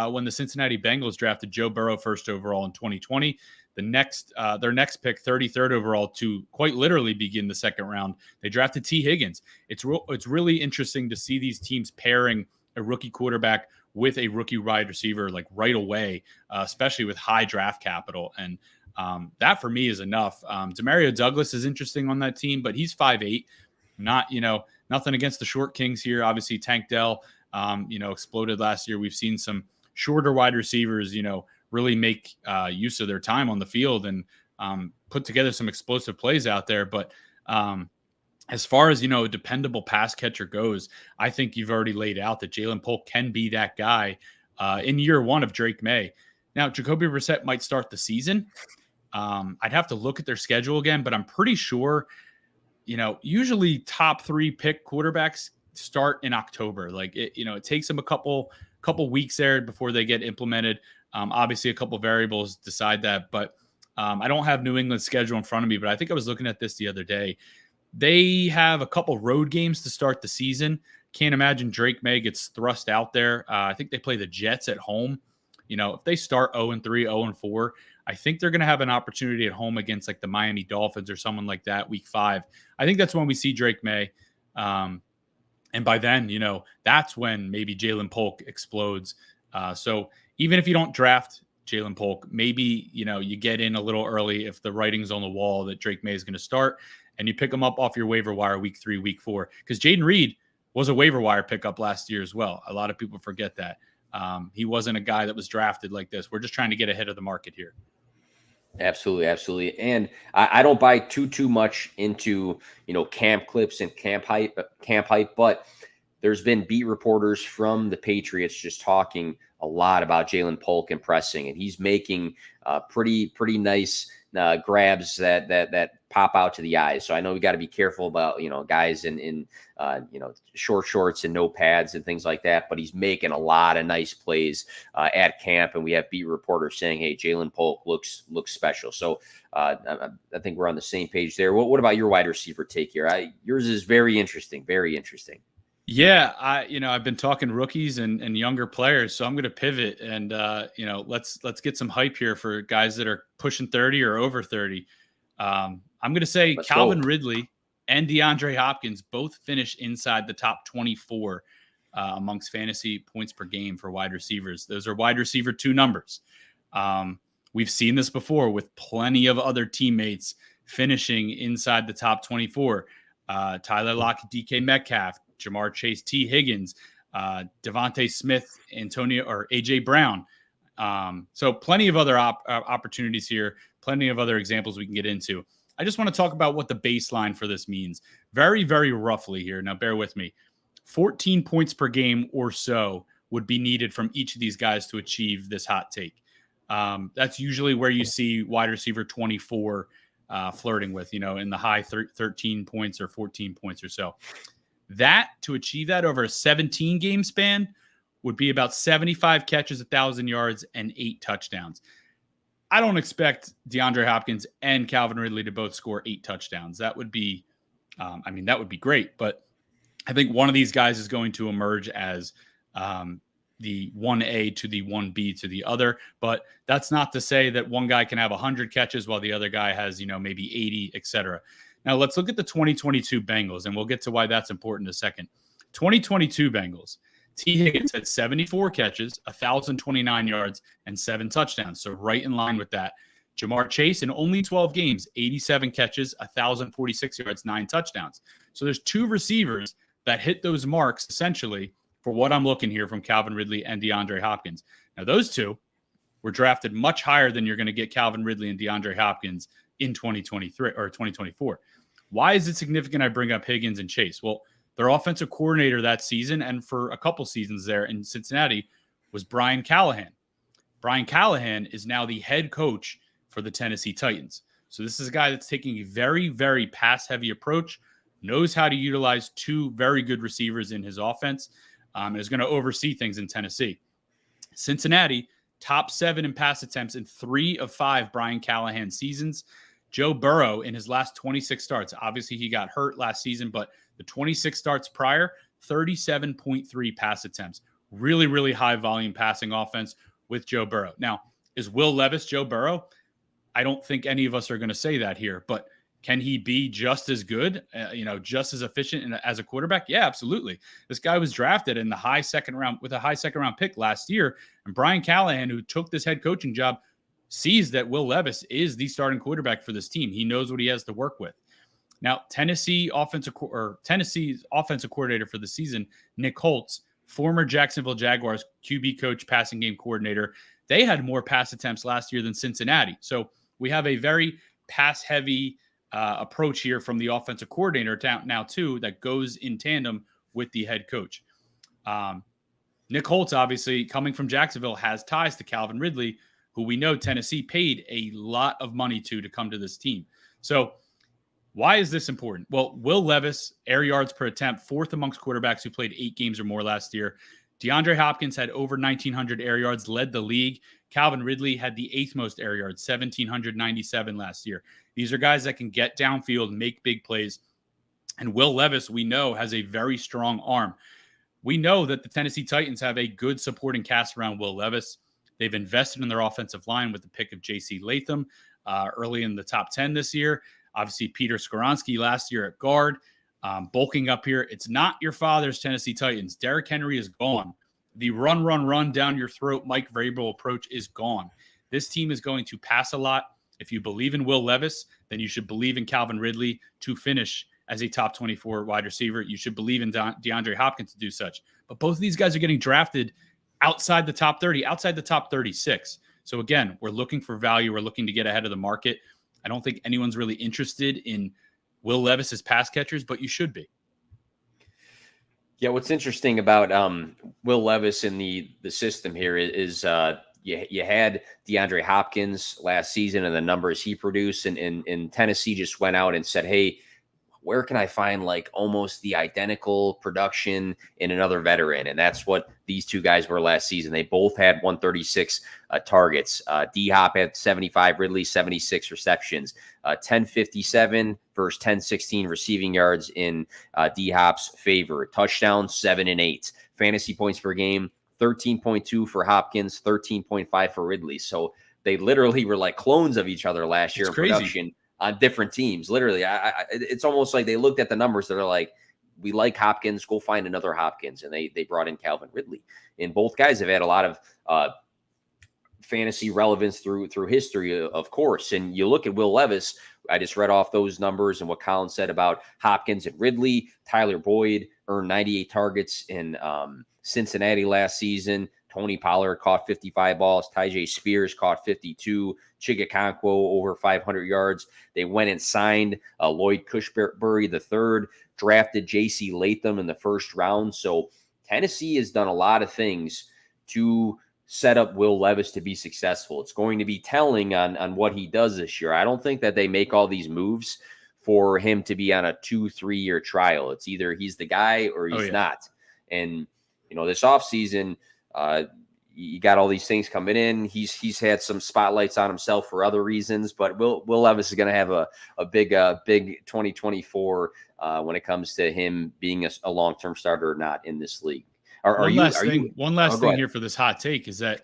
when the Cincinnati Bengals drafted Joe Burrow 1st overall in 2020. Their next pick, 33rd overall, to quite literally begin the 2nd round, they drafted T. Higgins. It's really interesting to see these teams pairing a rookie quarterback with a rookie wide receiver like right away, especially with high draft capital. And that for me is enough. Demario Douglas is interesting on that team, but he's 5'8". Not, nothing against the short kings here. Obviously, Tank Dell, exploded last year. We've seen some shorter wide receivers, really make use of their time on the field and put together some explosive plays out there. But as far as, a dependable pass catcher goes, I think you've already laid out that Jalen Polk can be that guy in year one of Drake May. Now, Jacoby Brissett might start the season. I'd have to look at their schedule again, but I'm pretty sure, usually top 3 pick quarterbacks start in October. Like it takes them a couple weeks there before they get implemented. Obviously, a couple variables decide that, but I don't have New England's schedule in front of me, but I think I was looking at this the other day. They have a couple road games to start the season. Can't imagine Drake May gets thrust out there. I think they play the Jets at home. If they start 0-3, 0-4, I think they're going to have an opportunity at home against like the Miami Dolphins or someone like that week 5. I think that's when we see Drake May. And by then, that's when maybe Jalen Polk explodes. So even if you don't draft Jalen Polk, maybe, you get in a little early if the writing's on the wall that Drake May is going to start, and you pick him up off your waiver wire week 3, week 4. Because Jaden Reed was a waiver wire pickup last year as well. A lot of people forget that. He wasn't a guy that was drafted like this. We're just trying to get ahead of the market here. Absolutely. And I don't buy too much into, camp clips and camp hype, but there's been beat reporters from the Patriots just talking a lot about Jalen Polk and pressing, and he's making pretty nice grabs that pop out to the eyes. So I know we got to be careful about, guys in short shorts and no pads and things like that, but he's making a lot of nice plays at camp, and we have beat reporters saying, hey, Jalen Polk looks special. So I think we're on the same page there. What about your wide receiver take here? Yours is very interesting. Very interesting. Yeah, I've been talking rookies and younger players, so I'm going to pivot and let's get some hype here for guys that are pushing 30 or over 30. I'm going to say Calvin Ridley and DeAndre Hopkins both finish inside the top 24 amongst fantasy points per game for wide receivers. Those are wide receiver 2 numbers. We've seen this before with plenty of other teammates finishing inside the top 24. Tyler Lockett, DK Metcalf, Jamar Chase, T. Higgins, Devontae Smith, AJ Brown. So plenty of other opportunities here, plenty of other examples we can get into. I just want to talk about what the baseline for this means. Very, very roughly here. Now, bear with me. 14 points per game or so would be needed from each of these guys to achieve this hot take. That's usually where you see wide receiver 24 flirting with, in the high 13 points or 14 points or so. That, to achieve that over a 17-game span, would be about 75 catches, 1,000 yards, and 8 touchdowns. I don't expect DeAndre Hopkins and Calvin Ridley to both score 8 touchdowns. That would be, that would be great. But I think one of these guys is going to emerge as the 1A to the 1B to the other. But that's not to say that one guy can have 100 catches while the other guy has, maybe 80, etc. Now, let's look at the 2022 Bengals, and we'll get to why that's important in a second. 2022 Bengals. T. Higgins had 74 catches, 1,029 yards, and 7 touchdowns. So right in line with that. Jamar Chase, in only 12 games, 87 catches, 1,046 yards, 9 touchdowns. So there's 2 receivers that hit those marks, essentially, for what I'm looking here from Calvin Ridley and DeAndre Hopkins. Now, those 2 were drafted much higher than you're going to get Calvin Ridley and DeAndre Hopkins in 2023 or 2024. Why is it significant I bring up Higgins and Chase? Well, their offensive coordinator that season and for a couple seasons there in Cincinnati was Brian Callahan. Brian Callahan is now the head coach for the Tennessee Titans. So this is a guy that's taking a very, very pass-heavy approach, knows how to utilize 2 very good receivers in his offense, and is going to oversee things in Tennessee. Cincinnati, top 7 in pass attempts in 3 of 5 Brian Callahan seasons. Joe Burrow in his last 26 starts, obviously he got hurt last season, but the 26 starts prior, 37.3 pass attempts. Really, really high volume passing offense with Joe Burrow. Now, is Will Levis Joe Burrow? I don't think any of us are going to say that here, but can he be just as good, just as efficient as a quarterback? Yeah, absolutely. This guy was drafted in the high second round with a high second round pick last year. And Brian Callahan, who took this head coaching job, sees that Will Levis is the starting quarterback for this team. He knows what he has to work with. Now, Tennessee's offensive coordinator for the season, Nick Holtz, former Jacksonville Jaguars QB coach, passing game coordinator, they had more pass attempts last year than Cincinnati. So we have a very pass-heavy approach here from the offensive coordinator now too that goes in tandem with the head coach. Nick Holtz, obviously, coming from Jacksonville, has ties to Calvin Ridley, who we know Tennessee paid a lot of money to come to this team. So why is this important? Well, Will Levis, air yards per attempt, 4th amongst quarterbacks who played 8 games or more last year. DeAndre Hopkins had over 1,900 air yards, led the league. Calvin Ridley had the 8th most air yards, 1,797 last year. These are guys that can get downfield, make big plays. And Will Levis, we know, has a very strong arm. We know that the Tennessee Titans have a good supporting cast around Will Levis. They've invested in their offensive line with the pick of J.C. Latham early in the top 10 this year. Obviously, Peter Skoronski last year at guard, bulking up here. It's not your father's Tennessee Titans. Derrick Henry is gone. The run down your throat Mike Vrabel approach is gone. This team is going to pass a lot. If you believe in Will Levis, then you should believe in Calvin Ridley to finish as a top 24 wide receiver. You should believe in DeAndre Hopkins to do such. But both of these guys are getting drafted outside the top 30, outside the top 36. So again, we're looking for value. We're looking to get ahead of the market. I don't think anyone's really interested in Will Levis's pass catchers, but you should be. Yeah, what's interesting about Will Levis in the system here is you had DeAndre Hopkins last season and the numbers he produced, and Tennessee just went out and said, hey, where can I find like almost the identical production in another veteran? And that's what these two guys were last season. They both had 136 targets. D-Hop had 75, Ridley 76 receptions, 1057 versus 1016 receiving yards in D-Hop's favor. Touchdowns, 7 and 8. Fantasy points per game, 13.2 for Hopkins, 13.5 for Ridley. So they literally were like clones of each other last year in production on different teams. Literally, it's almost like they looked at the numbers that are like, we like Hopkins, go find another Hopkins. And they brought in Calvin Ridley. And both guys have had a lot of fantasy relevance through history, of course. And you look at Will Levis, I just read off those numbers and what Colin said about Hopkins and Ridley. Tyler Boyd earned 98 targets in Cincinnati last season. Tony Pollard caught 55 balls. Tyjae Spears caught 52. Chigakonkwo over 500 yards. They went and signed Lloyd Cushenberry III, drafted J.C. Latham in the first round. So Tennessee has done a lot of things to set up Will Levis to be successful. It's going to be telling on what he does this year. I don't think that they make all these moves for him to be on a 2-3 year trial. It's either he's the guy or he's not. And, this offseason, you got all these things coming in. He's had some spotlights on himself for other reasons, but Will Levis is going to have a big 2024 when it comes to him being a long-term starter or not in this league. One last thing here for this hot take is that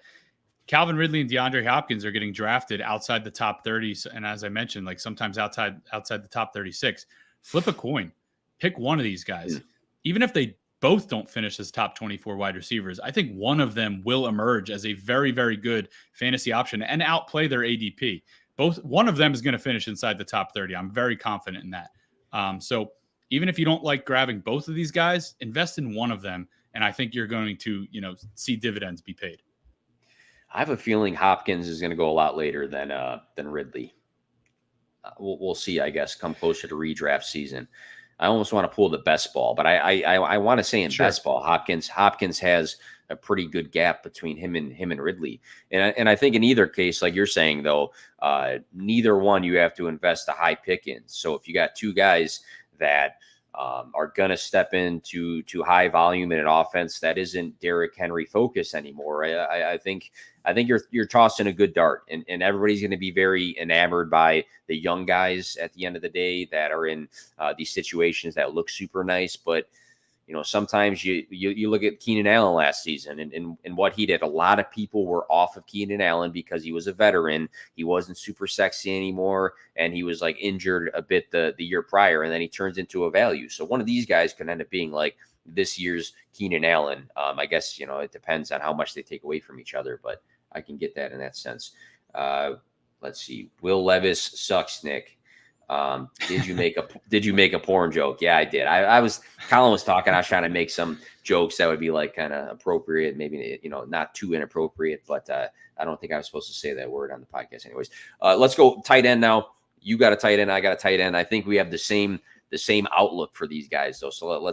Calvin Ridley and DeAndre Hopkins are getting drafted outside the top 30. And as I mentioned, like sometimes outside the top 36, flip a coin, pick one of these guys. Even if they both don't finish as top 24 wide receivers, I think one of them will emerge as a very, very good fantasy option and outplay their ADP. One of them is going to finish inside the top 30. I'm very confident in that. So even if you don't like grabbing both of these guys, invest in one of them. And I think you're going to, see dividends be paid. I have a feeling Hopkins is going to go a lot later than Ridley. We'll see, I guess, come closer to redraft season. I almost want to pull the best ball, but I want to say in best ball, Hopkins has a pretty good gap between him and Ridley. And I think in either case, like you're saying, though, neither one you have to invest a high pick in. So if you got two guys that are going to step into high volume in an offense that isn't Derrick Henry focused anymore, I think you're tossing a good dart, and everybody's going to be very enamored by the young guys at the end of the day that are in these situations that look super nice. But sometimes you look at Keenan Allen last season and what he did. A lot of people were off of Keenan Allen because he was a veteran. He wasn't super sexy anymore, and he was like injured a bit the year prior, and then he turns into a value. So one of these guys can end up being like this year's Keenan Allen. I guess it depends on how much they take away from each other, but I can get that in that sense. Let's see. Will Levis sucks, Nick. Did you make a porn joke? Yeah, I did. Colin was talking. I was trying to make some jokes that would be like kind of appropriate, maybe, not too inappropriate, but I don't think I was supposed to say that word on the podcast anyways. Let's go tight end now. You got a tight end. I got a tight end. I think we have the same outlook for these guys though. So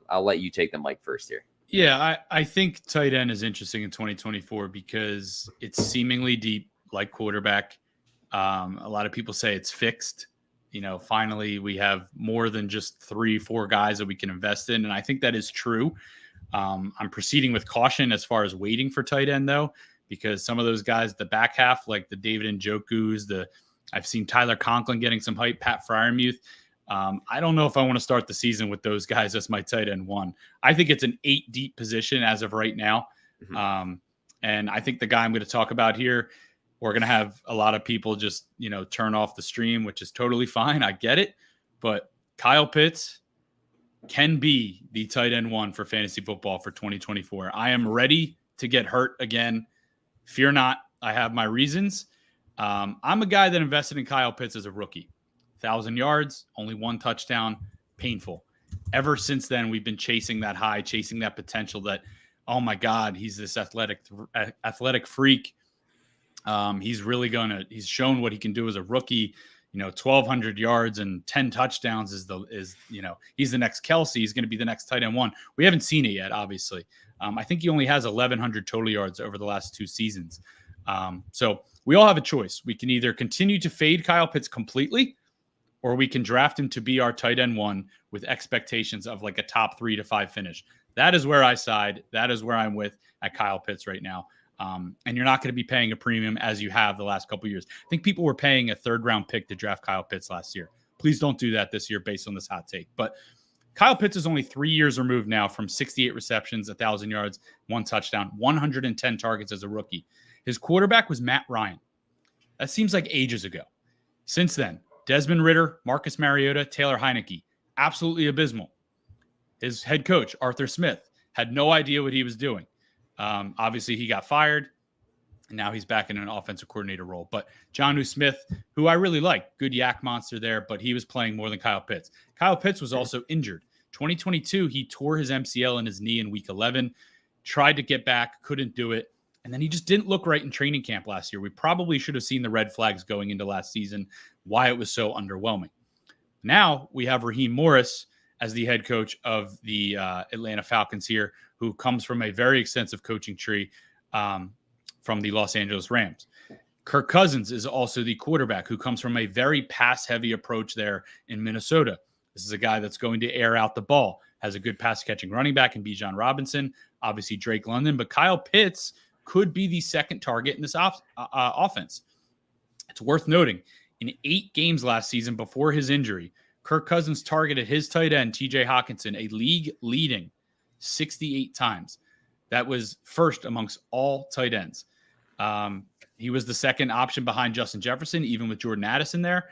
I'll let you take the mic first here. Yeah, I think tight end is interesting in 2024 because it's seemingly deep, like quarterback. A lot of people say it's fixed. Finally, we have more than just 3-4 guys that we can invest in. And I think that is true. I'm proceeding with caution as far as waiting for tight end, though, because some of those guys, the back half, like the David Njoku's, I've seen Tyler Conklin getting some hype, Pat Freiermuth. I don't know if I want to start the season with those guys as my tight end one. I think it's an 8 deep position as of right now. Mm-hmm. And I think the guy I'm going to talk about here, we're going to have a lot of people just, turn off the stream, which is totally fine. I get it. But Kyle Pitts can be the tight end one for fantasy football for 2024. I am ready to get hurt again. Fear not. I have my reasons. I'm a guy that invested in Kyle Pitts as a rookie. 1,000 yards, only 1 touchdown, painful. Ever since then, we've been chasing that high, chasing that potential that, oh my God, he's this athletic freak. He's shown what he can do as a rookie. 1,200 yards and 10 touchdowns he's the next Kelsey. He's going to be the next tight end one. We haven't seen it yet, obviously. I think he only has 1,100 total yards over the last 2 seasons. So we all have a choice. We can either continue to fade Kyle Pitts completely, or we can draft him to be our tight end one with expectations of like a top 3 to 5 finish. That is where I side. That is where I'm with at Kyle Pitts right now. And you're not going to be paying a premium as you have the last couple of years. I think people were paying a 3rd-round pick to draft Kyle Pitts last year. Please don't do that this year based on this hot take. But Kyle Pitts is only 3 years removed now from 68 receptions, 1,000 yards, 1 touchdown, 110 targets as a rookie. His quarterback was Matt Ryan. That seems like ages ago. Since then, Desmond Ridder, Marcus Mariota, Taylor Heineke, absolutely abysmal. His head coach, Arthur Smith, had no idea what he was doing. Obviously, he got fired, and now he's back in an offensive coordinator role. But Jonnu Smith, who I really like, good yak monster there, but he was playing more than Kyle Pitts. Kyle Pitts was also injured. 2022, he tore his MCL in his knee in week 11, tried to get back, couldn't do it, and then he just didn't look right in training camp last year. We probably should have seen the red flags going into last season, why it was so underwhelming. Now we have Raheem Morris as the head coach of the Atlanta Falcons here, who comes from a very extensive coaching tree from the Los Angeles Rams. Kirk Cousins is also the quarterback who comes from a very pass-heavy approach there in Minnesota. This is a guy that's going to air out the ball, has a good pass-catching running back in Bijan Robinson, obviously Drake London, but Kyle Pitts could be the second target in this offense. It's worth noting, in 8 games last season before his injury, Kirk Cousins targeted his tight end, TJ Hawkinson, a league-leading 68 times. That was first amongst all tight ends. He was the second option behind Justin Jefferson, even with Jordan Addison there.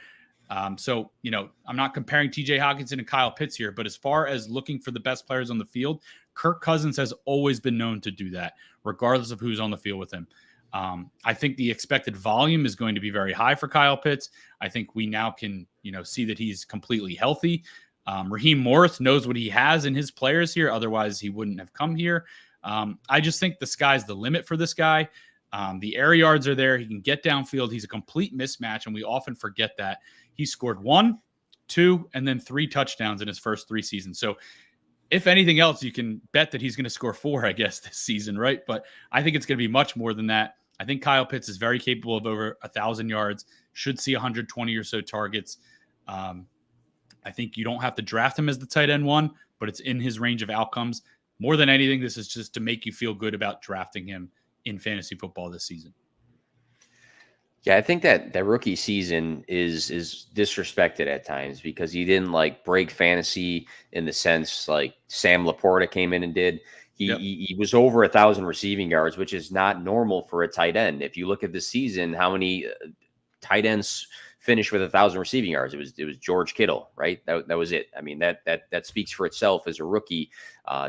So, I'm not comparing TJ Hawkinson and Kyle Pitts here, but as far as looking for the best players on the field, Kirk Cousins has always been known to do that, regardless of who's on the field with him. I think the expected volume is going to be very high for Kyle Pitts. I think we now can, see that he's completely healthy. Raheem Morris knows what he has in his players here. Otherwise, he wouldn't have come here. I just think the sky's the limit for this guy. The air yards are there. He can get downfield. He's a complete mismatch, and we often forget that. He scored 1, 2, and then 3 touchdowns in his first 3 seasons. So if anything else, you can bet that he's going to score 4, I guess, this season, right? But I think it's going to be much more than that. I think Kyle Pitts is very capable of over 1,000 yards, should see 120 or so targets. I think you don't have to draft him as the tight end one, but it's in his range of outcomes. More than anything, this is just to make you feel good about drafting him in fantasy football this season. Yeah, I think that rookie season is disrespected at times because he didn't break fantasy in the sense like Sam Laporta came in and did. He was over 1,000 receiving yards, which is not normal for a tight end. If you look at the season, how many tight ends finished with 1,000 receiving yards? It was George Kittle, right? That was it. I mean, that speaks for itself as a rookie.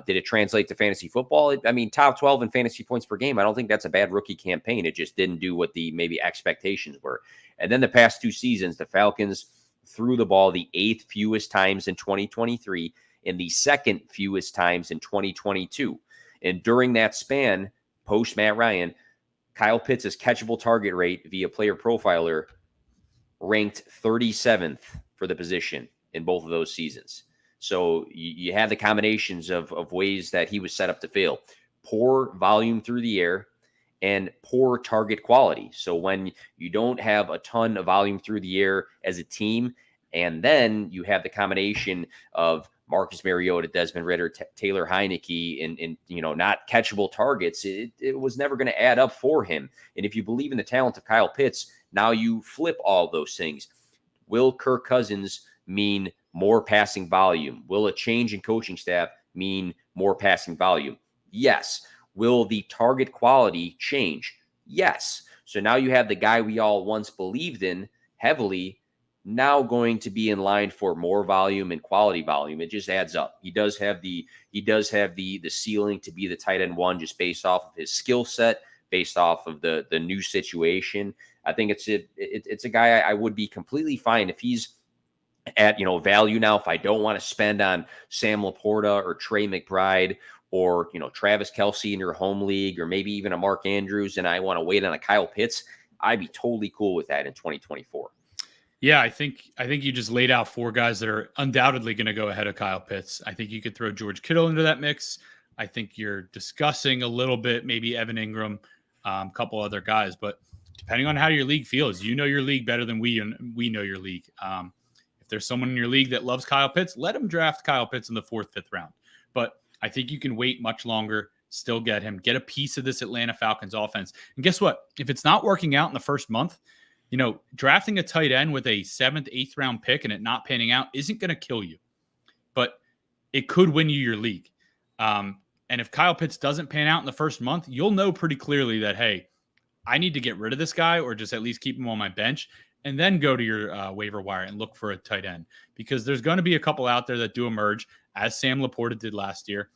Did it translate to fantasy football? Top 12 in fantasy points per game. I don't think that's a bad rookie campaign. It just didn't do what the maybe expectations were. And then the past 2 seasons, the Falcons threw the ball the 8th fewest times in 2023 and the 2nd fewest times in 2022. And during that span, post Matt Ryan, Kyle Pitts' catchable target rate via Player Profiler ranked 37th for the position in both of those seasons. So you had the combinations of ways that he was set up to fail. Poor volume through the air and poor target quality. So when you don't have a ton of volume through the air as a team, and then you have the combination of Marcus Mariota, Desmond Ridder, Taylor Heineke, and not catchable targets, it was never going to add up for him. And if you believe in the talent of Kyle Pitts, now you flip all those things. Will Kirk Cousins mean more passing volume? Will a change in coaching staff mean more passing volume? Yes. Will the target quality change? Yes. So now you have the guy we all once believed in heavily now going to be in line for more volume and quality volume. It just adds up. He does have the ceiling to be the tight end one just based off of his skill set, based off of the new situation. I think it's a guy I would be completely fine if he's at value now. If I don't want to spend on Sam Laporta or Trey McBride or Travis Kelce in your home league or maybe even a Mark Andrews and I want to wait on a Kyle Pitts, I'd be totally cool with that in 2024. Yeah, I think you just laid out 4 guys that are undoubtedly going to go ahead of Kyle Pitts. I think you could throw George Kittle into that mix. I think you're discussing a little bit, maybe Evan Ingram, a couple other guys, but depending on how your league feels, you know your league better than we know your league. If there's someone in your league that loves Kyle Pitts, let him draft Kyle Pitts in the 4th, 5th round. But I think you can wait much longer, still get him, get a piece of this Atlanta Falcons offense. And guess what? If it's not working out in the first month, drafting a tight end with a 7th, 8th round pick and it not panning out isn't going to kill you, but it could win you your league. And if Kyle Pitts doesn't pan out in the first month, you'll know pretty clearly that, hey, I need to get rid of this guy or just at least keep him on my bench, and then go to your waiver wire and look for a tight end, because there's going to be a couple out there that do emerge, as Sam Laporta did last year.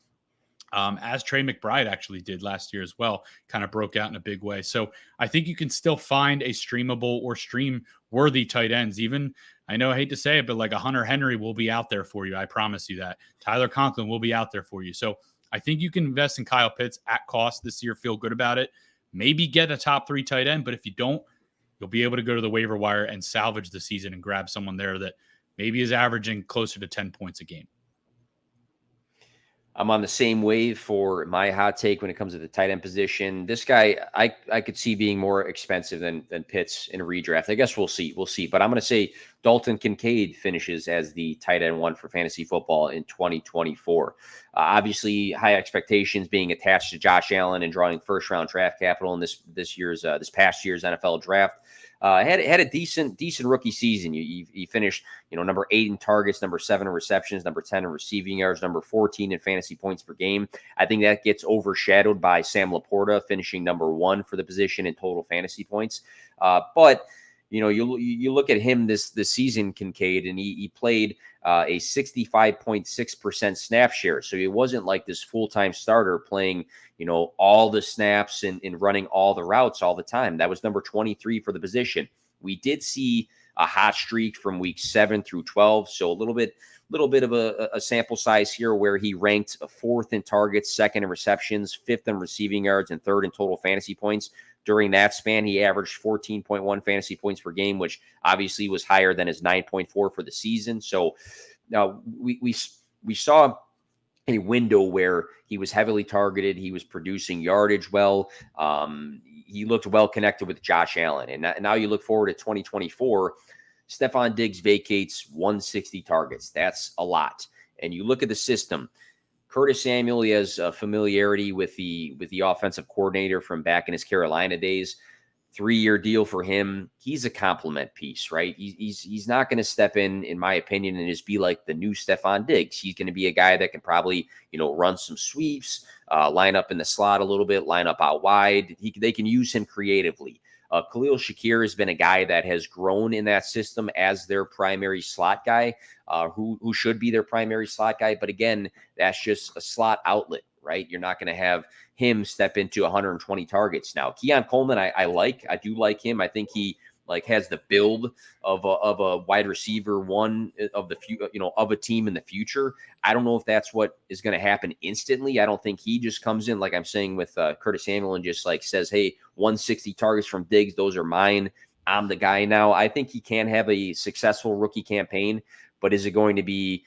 As Trey McBride actually did last year as well, kind of broke out in a big way. So I think you can still find a streamable or stream-worthy tight ends. Even, I know I hate to say it, but like a Hunter Henry will be out there for you. I promise you that. Tyler Conklin will be out there for you. So I think you can invest in Kyle Pitts at cost this year, feel good about it. Maybe get a top 3 tight end, but if you don't, you'll be able to go to the waiver wire and salvage the season and grab someone there that maybe is averaging closer to 10 points a game. I'm on the same wave for my hot take when it comes to the tight end position. This guy, I could see being more expensive than Pitts in a redraft. I guess we'll see. But I'm going to say Dalton Kincaid finishes as the tight end 1 for fantasy football in 2024. Obviously, high expectations being attached to Josh Allen and drawing first-round draft capital in this past year's NFL draft. Had a decent rookie season. You finished, number 8 in targets, number 7 in receptions, number 10 in receiving yards, number 14 in fantasy points per game. I think that gets overshadowed by Sam Laporta finishing number 1 for the position in total fantasy points. But you look at him this season, Kincaid, and he played a 65.6% snap share. So he wasn't like this full-time starter playing, all the snaps and running all the routes all the time. That was number 23 for the position. We did see a hot streak from week 7 through 12. So a little bit of a sample size here where he ranked 4th in targets, 2nd in receptions, 5th in receiving yards, and 3rd in total fantasy points. During that span, he averaged 14.1 fantasy points per game, which obviously was higher than his 9.4 for the season. So now we saw a window where he was heavily targeted. He was producing yardage well. He looked well connected with Josh Allen. And now you look forward to 2024, Stephon Diggs vacates 160 targets. That's a lot. And you look at the system. Curtis Samuel, he has familiarity with the offensive coordinator from back in his Carolina days. 3-year deal for him. He's a compliment piece, right? He's not going to step in my opinion, and just be like the new Stephon Diggs. He's going to be a guy that can probably, run some sweeps, line up in the slot a little bit, line up out wide. They can use him creatively. Khalil Shakir has been a guy that has grown in that system as their primary slot guy, who should be their primary slot guy. But again, that's just a slot outlet, right? You're not going to have him step into 120 targets. Now, Keon Coleman, I do like him. I think he has the build of a wide receiver 1 of the of a team in the future. I don't know if that's what is going to happen instantly. I don't think he just comes in, like I'm saying with Curtis Samuel, and just says, hey, 160 targets from Diggs, those are mine. I'm the guy now. I think he can have a successful rookie campaign, but is it going to be,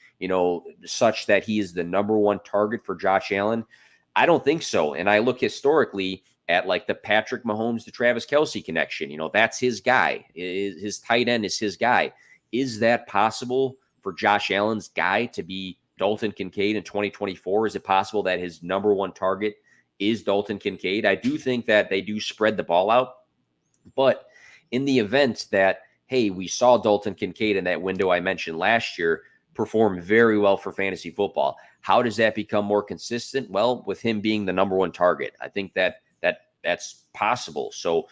such that he is the number 1 target for Josh Allen? I don't think so. And I look historically at the Patrick Mahomes to Travis Kelce connection. That's his guy. His tight end is his guy. Is that possible for Josh Allen's guy to be Dalton Kincaid in 2024? Is it possible that his number 1 target is Dalton Kincaid? I do think that they do spread the ball out. But in the event that, hey, we saw Dalton Kincaid in that window I mentioned last year perform very well for fantasy football, how does that become more consistent? Well, with him being the number 1 target. I think that's possible. So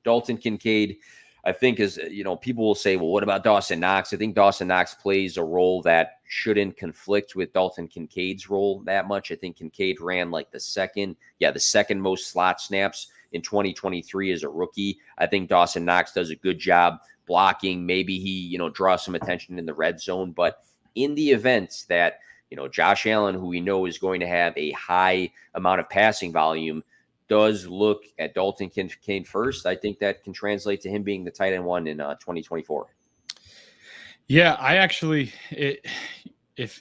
Dalton Kincaid, I think, is, people will say, well, what about Dawson Knox? I think Dawson Knox plays a role that shouldn't conflict with Dalton Kincaid's role that much. I think Kincaid ran the second most slot snaps in 2023 as a rookie. I think Dawson Knox does a good job blocking. Maybe he, draws some attention in the red zone. But in the event that, Josh Allen, who we know is going to have a high amount of passing volume, does look at Dalton Kincaid first, I think that can translate to him being the tight end 1 in 2024. Yeah, I actually, if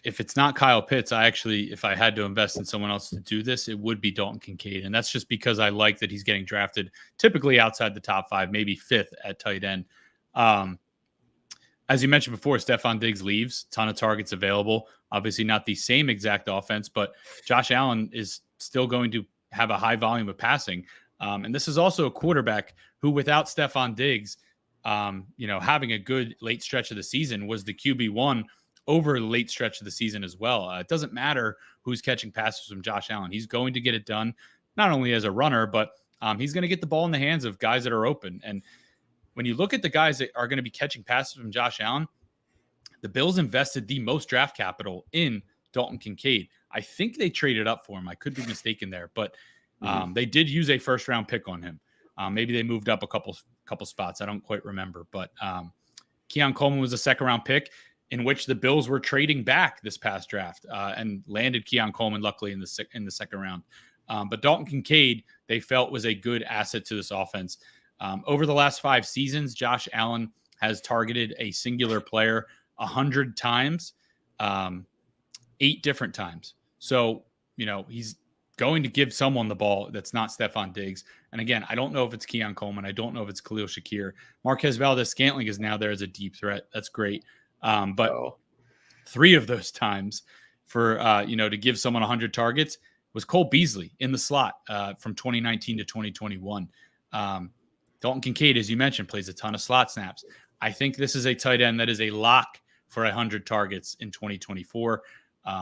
it's not Kyle Pitts, if I had to invest in someone else to do this, it would be Dalton Kincaid, and that's just because I like that he's getting drafted typically outside the top 5, maybe 5th at tight end. Um, as you mentioned before, Stephon Diggs leaves, ton of targets available. Obviously, not the same exact offense, but Josh Allen is still going to have a high volume of passing. And this is also a quarterback who, without Stephon Diggs, having a good late stretch of the season, was the QB1 over the late stretch of the season as well. It doesn't matter who's catching passes from Josh Allen. He's going to get it done, not only as a runner, but he's going to get the ball in the hands of guys that are open. And when you look at the guys that are going to be catching passes from Josh Allen, the Bills invested the most draft capital in Dalton Kincaid. I think they traded up for him. I could be mistaken there, but they did use a first-round pick on him. Maybe they moved up a couple spots. I don't quite remember, but Keon Coleman was a second-round pick in which the Bills were trading back this past draft and landed Keon Coleman, luckily, in the second round. But Dalton Kincaid, they felt, was a good asset to this offense. Over the last 5 seasons, Josh Allen has targeted a singular player 100 times, 8 different times. So, he's going to give someone the ball that's not Stephon Diggs. And again, I don't know if it's Keon Coleman. I don't know if it's Khalil Shakir. Marquez Valdes-Scantling is now there as a deep threat. That's great. But 3 of those times for, to give someone 100 targets was Cole Beasley in the slot from 2019 to 2021. Dalton Kincaid, as you mentioned, plays a ton of slot snaps. I think this is a tight end that is a lock for 100 targets in 2024,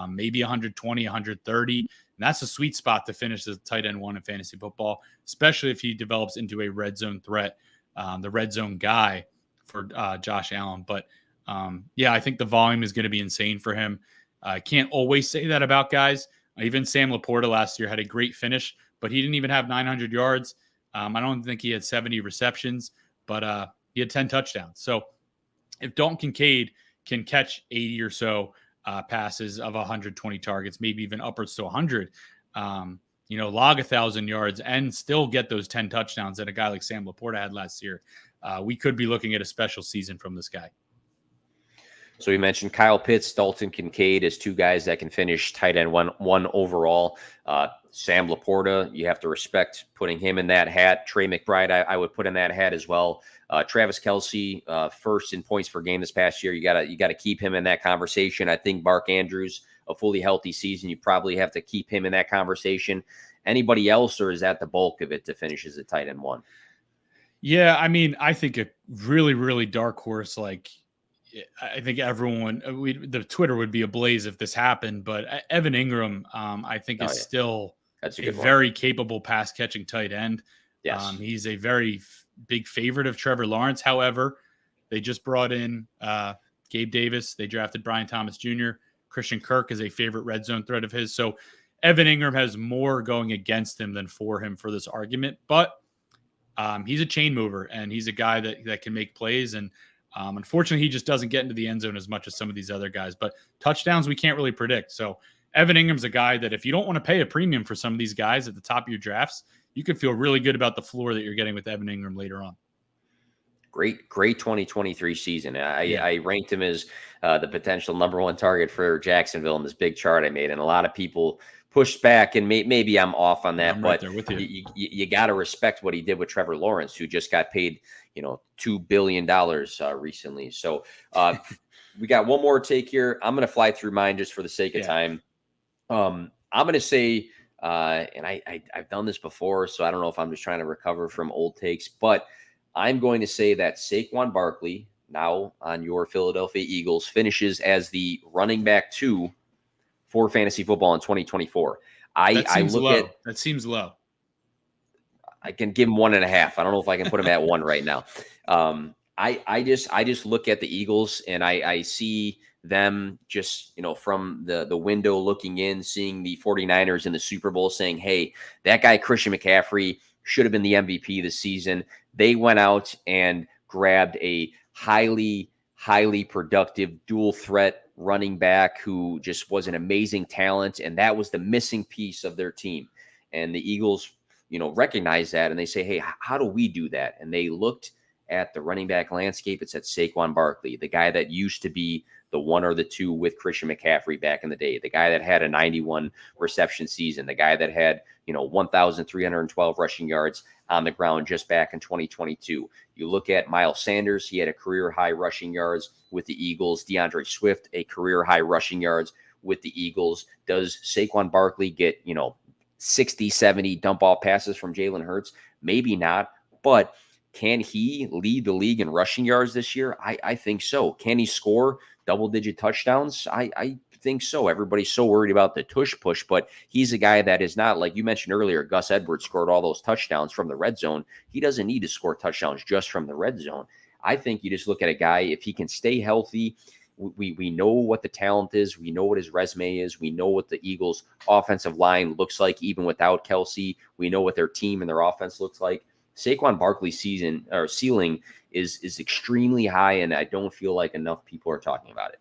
maybe 120, 130. And that's a sweet spot to finish as a tight end 1 in fantasy football, especially if he develops into a red zone threat, the red zone guy for Josh Allen. But I think the volume is going to be insane for him. I can't always say that about guys. Even Sam Laporta last year had a great finish, but he didn't even have 900 yards. I don't think he had 70 receptions, but he had 10 touchdowns. So if Dalton Kincaid can catch 80 or so passes of 120 targets, maybe even upwards to 100, log 1,000 yards and still get those 10 touchdowns that a guy like Sam Laporta had last year, we could be looking at a special season from this guy. So we mentioned Kyle Pitts, Dalton Kincaid as 2 guys that can finish tight end one overall. Sam Laporta, you have to respect putting him in that hat. Trey McBride, I would put in that hat as well. Travis Kelce, first in points per game this past year. You gotta keep him in that conversation. I think Mark Andrews, a fully healthy season, you probably have to keep him in that conversation. Anybody else, or is that the bulk of it to finish as a tight end 1? Yeah, I mean, I think a really, really dark horse, like, I think the Twitter would be ablaze if this happened, but Evan Ingram, I think is still a very capable pass catching tight end. Yes. He's a very big favorite of Trevor Lawrence. However, they just brought in Gabe Davis. They drafted Brian Thomas Jr. Christian Kirk is a favorite red zone threat of his. So Evan Ingram has more going against him than for him for this argument, but he's a chain mover and he's a guy that can make plays. And unfortunately, he just doesn't get into the end zone as much as some of these other guys. But touchdowns, we can't really predict. So Evan Ingram's a guy that if you don't want to pay a premium for some of these guys at the top of your drafts, you could feel really good about the floor that you're getting with Evan Ingram later on. Great 2023 season. I ranked him as the potential number 1 target for Jacksonville in this big chart I made. And a lot of people pushed back, and maybe I'm off on that, but there with you. You got to respect what he did with Trevor Lawrence, who just got paid, $2 billion recently. So we got one more take here. I'm going to fly through mine just for the sake of time. I'm going to say, and I've done this before, so I don't know if I'm just trying to recover from old takes, but I'm going to say that Saquon Barkley, now on your Philadelphia Eagles, finishes as the running back 2 for fantasy football in 2024. That seems low. I can give him 1.5. I don't know if I can put him at 1 right now. I just look at the Eagles and I see them just, from the window looking in, seeing the 49ers in the Super Bowl, saying, hey, that guy Christian McCaffrey should have been the MVP this season. They went out and grabbed a highly productive dual threat running back who just was an amazing talent. And that was the missing piece of their team. And the Eagles, recognize that and they say, hey, how do we do that? And they looked at the running back landscape, it's at Saquon Barkley, the guy that used to be the 1 or the 2 with Christian McCaffrey back in the day, the guy that had a 91 reception season, the guy that had, 1,312 rushing yards on the ground just back in 2022. You look at Miles Sanders, he had a career high rushing yards with the Eagles. DeAndre Swift, a career high rushing yards with the Eagles. Does Saquon Barkley get, 60, 70 dump off passes from Jalen Hurts? Maybe not, but can he lead the league in rushing yards this year? I think so. Can he score double-digit touchdowns? I think so. Everybody's so worried about the tush push, but he's a guy that is not, like you mentioned earlier, Gus Edwards scored all those touchdowns from the red zone. He doesn't need to score touchdowns just from the red zone. I think you just look at a guy, if he can stay healthy, we know what the talent is. We know what his resume is. We know what the Eagles' offensive line looks like, even without Kelsey. We know what their team and their offense looks like. Saquon Barkley's ceiling is extremely high, and I don't feel like enough people are talking about it.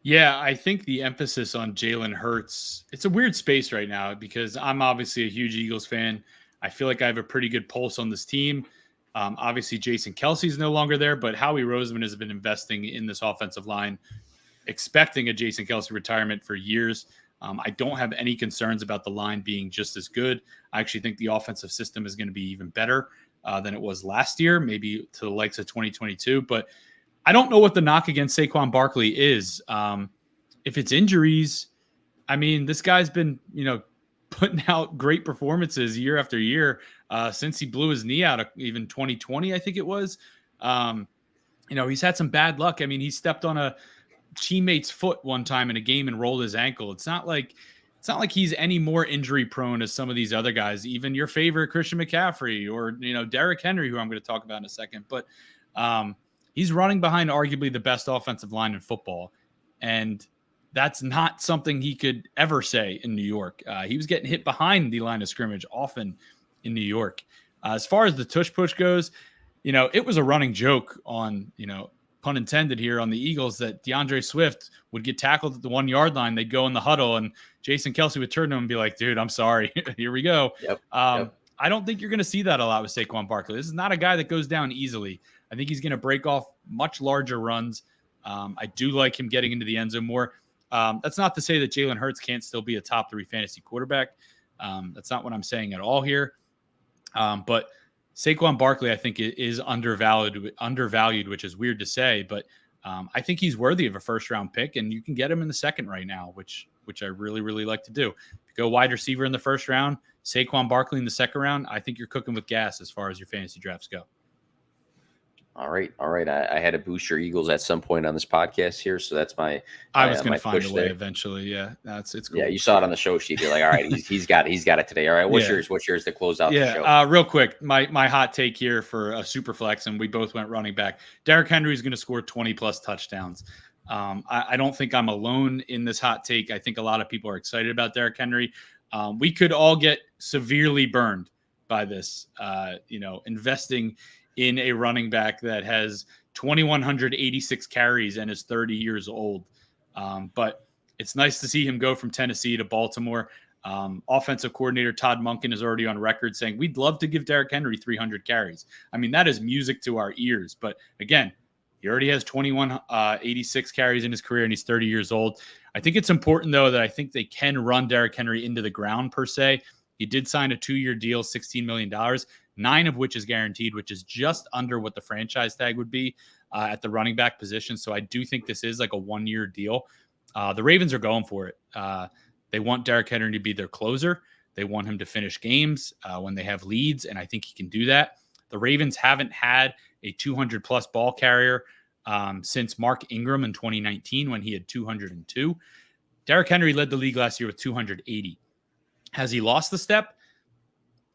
Yeah, I think the emphasis on Jalen Hurts, it's a weird space right now because I'm obviously a huge Eagles fan. I feel like I have a pretty good pulse on this team. Obviously, Jason Kelsey's no longer there, but Howie Roseman has been investing in this offensive line, expecting a Jason Kelsey retirement for years. I don't have any concerns about the line being just as good. I actually think the offensive system is going to be even better than it was last year, maybe to the likes of 2022. But I don't know what the knock against Saquon Barkley is. If it's injuries, I mean, this guy's been, putting out great performances year after year since he blew his knee out, even 2020, I think it was. He's had some bad luck. I mean, he stepped on a teammate's foot one time in a game and rolled his ankle. It's not like he's any more injury prone as some of these other guys, even your favorite Christian McCaffrey or, Derrick Henry, who I'm going to talk about in a second. But he's running behind arguably the best offensive line in football. And that's not something he could ever say in New York. He was getting hit behind the line of scrimmage often in New York. As far as the tush push goes, it was a running joke on, pun intended here, on the Eagles that DeAndre Swift would get tackled at the 1 yard line. They'd go in the huddle and Jason Kelsey would turn to him and be like, dude, I'm sorry. Here we go. Yep. I don't think you're going to see that a lot with Saquon Barkley. This is not a guy that goes down easily. I think he's going to break off much larger runs. I do like him getting into the end zone more. That's not to say that Jalen Hurts can't still be a top 3 fantasy quarterback. That's not what I'm saying at all here. But Saquon Barkley, I think, is undervalued, which is weird to say, but I think he's worthy of a first-round pick, and you can get him in the second right now, which I really, really like to do. If you go wide receiver in the first round, Saquon Barkley in the second round, I think you're cooking with gas as far as your fantasy drafts go. All right. I had to boost your Eagles at some point on this podcast here, so that's my. I was going to find a way there. Eventually. Yeah, it's cool. Yeah, you saw it on the show sheet. You're like, all right, he's got it today. All right, what's yours? What's yours to close out the show? Real quick, my hot take here for a super flex, and we both went running back. Derrick Henry is going to score 20 plus touchdowns. I don't think I'm alone in this hot take. I think a lot of people are excited about Derrick Henry. We could all get severely burned by this. Investing in a running back that has 2,186 carries and is 30 years old. But it's nice to see him go from Tennessee to Baltimore. Offensive coordinator Todd Monken is already on record saying, we'd love to give Derrick Henry 300 carries. I mean, that is music to our ears. But again, he already has 2,186 carries in his career, and he's 30 years old. I think it's important, though, that I think they can run Derrick Henry into the ground, per se. He did sign a 2-year deal, $16 million. 9 of which is guaranteed, which is just under what the franchise tag would be at the running back position. So I do think this is like a 1-year deal. The Ravens are going for it. They want Derrick Henry to be their closer. They want him to finish games when they have leads, and I think he can do that. The Ravens haven't had a 200-plus ball carrier since Mark Ingram in 2019 when he had 202. Derrick Henry led the league last year with 280. Has he lost the step?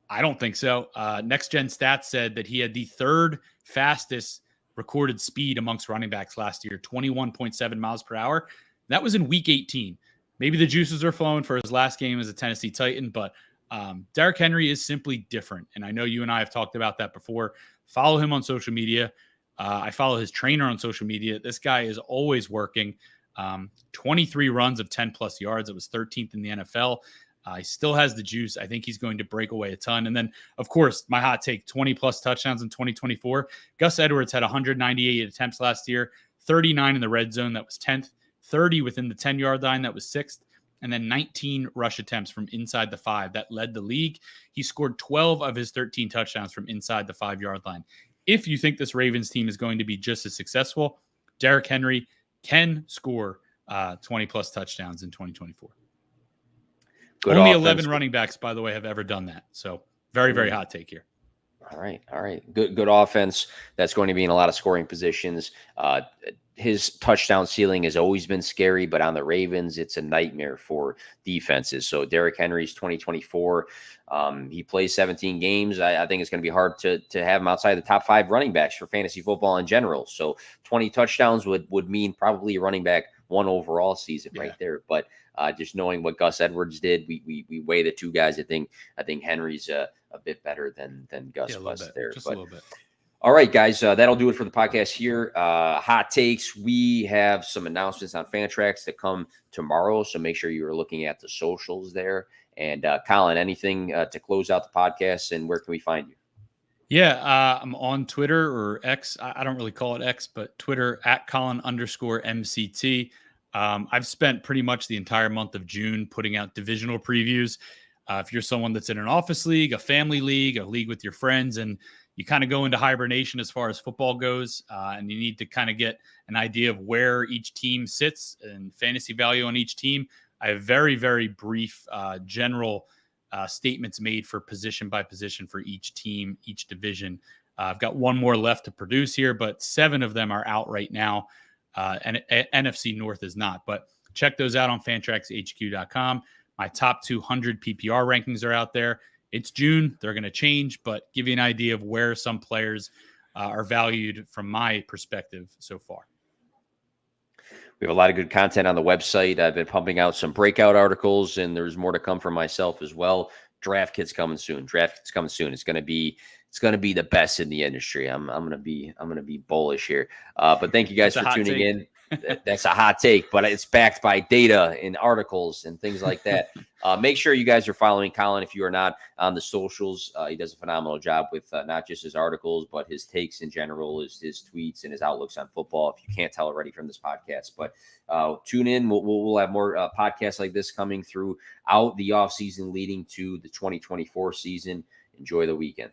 I don't think so. Next Gen Stats said that he had the 3rd fastest recorded speed amongst running backs last year, 21.7 miles per hour. That was in week 18. Maybe the juices are flowing for his last game as a Tennessee Titan, but Derrick Henry is simply different. And I know you and I have talked about that before. Follow him on social media. I follow his trainer on social media. This guy is always working. 23 runs of 10 plus yards. It was 13th in the NFL. He still has the juice. I think he's going to break away a ton. And then, of course, my hot take, 20-plus touchdowns in 2024. Gus Edwards had 198 attempts last year, 39 in the red zone. That was 10th. 30 within the 10-yard line. That was 6th. And then 19 rush attempts from inside the 5. That led the league. He scored 12 of his 13 touchdowns from inside the 5-yard line. If you think this Ravens team is going to be just as successful, Derrick Henry can score 20-plus touchdowns in 2024. Good Only offense. 11 running backs, by the way, have ever done that. So very, very hot take here. All right. Good offense. That's going to be in a lot of scoring positions. His touchdown ceiling has always been scary, but on the Ravens, it's a nightmare for defenses. So Derrick Henry's 2024. He plays 17 games. I think it's going to be hard to have him outside the top 5 running backs for fantasy football in general. So 20 touchdowns would mean probably a running back 1 overall season right there. But just knowing what Gus Edwards did, we weigh the two guys. I think Henry's a bit better than Gus was there. Just a little bit. All right, guys, that'll do it for the podcast here. Hot takes. We have some announcements on Fantrax that come tomorrow, so make sure you are looking at the socials there. And Colin, anything to close out the podcast, and where can we find you? Yeah, I'm on Twitter or X. I don't really call it X, but Twitter at Colin_MCT. I've spent pretty much the entire month of June putting out divisional previews. If you're someone that's in an office league, a family league, a league with your friends, and you kind of go into hibernation as far as football goes, and you need to kind of get an idea of where each team sits and fantasy value on each team, I have very, very brief general statements made for position by position for each team, each division. I've got one more left to produce here, but 7 of them are out right now, and NFC North is not. But check those out on fantraxhq.com. My top 200 PPR rankings are out there. It's June. They're going to change, but give you an idea of where some players are valued from my perspective so far. We have a lot of good content on the website. I've been pumping out some breakout articles, and there's more to come from myself as well. Draft kit's coming soon. It's going to be the best in the industry. I'm going to be bullish here. But thank you guys for tuning in. That's a hot take, but it's backed by data and articles and things like that. Make sure you guys are following Colin if you are not on the socials. He does a phenomenal job with not just his articles, but his takes in general, his tweets and his outlooks on football, if you can't tell already from this podcast. But tune in. We'll have more podcasts like this coming throughout the offseason leading to the 2024 season. Enjoy the weekend.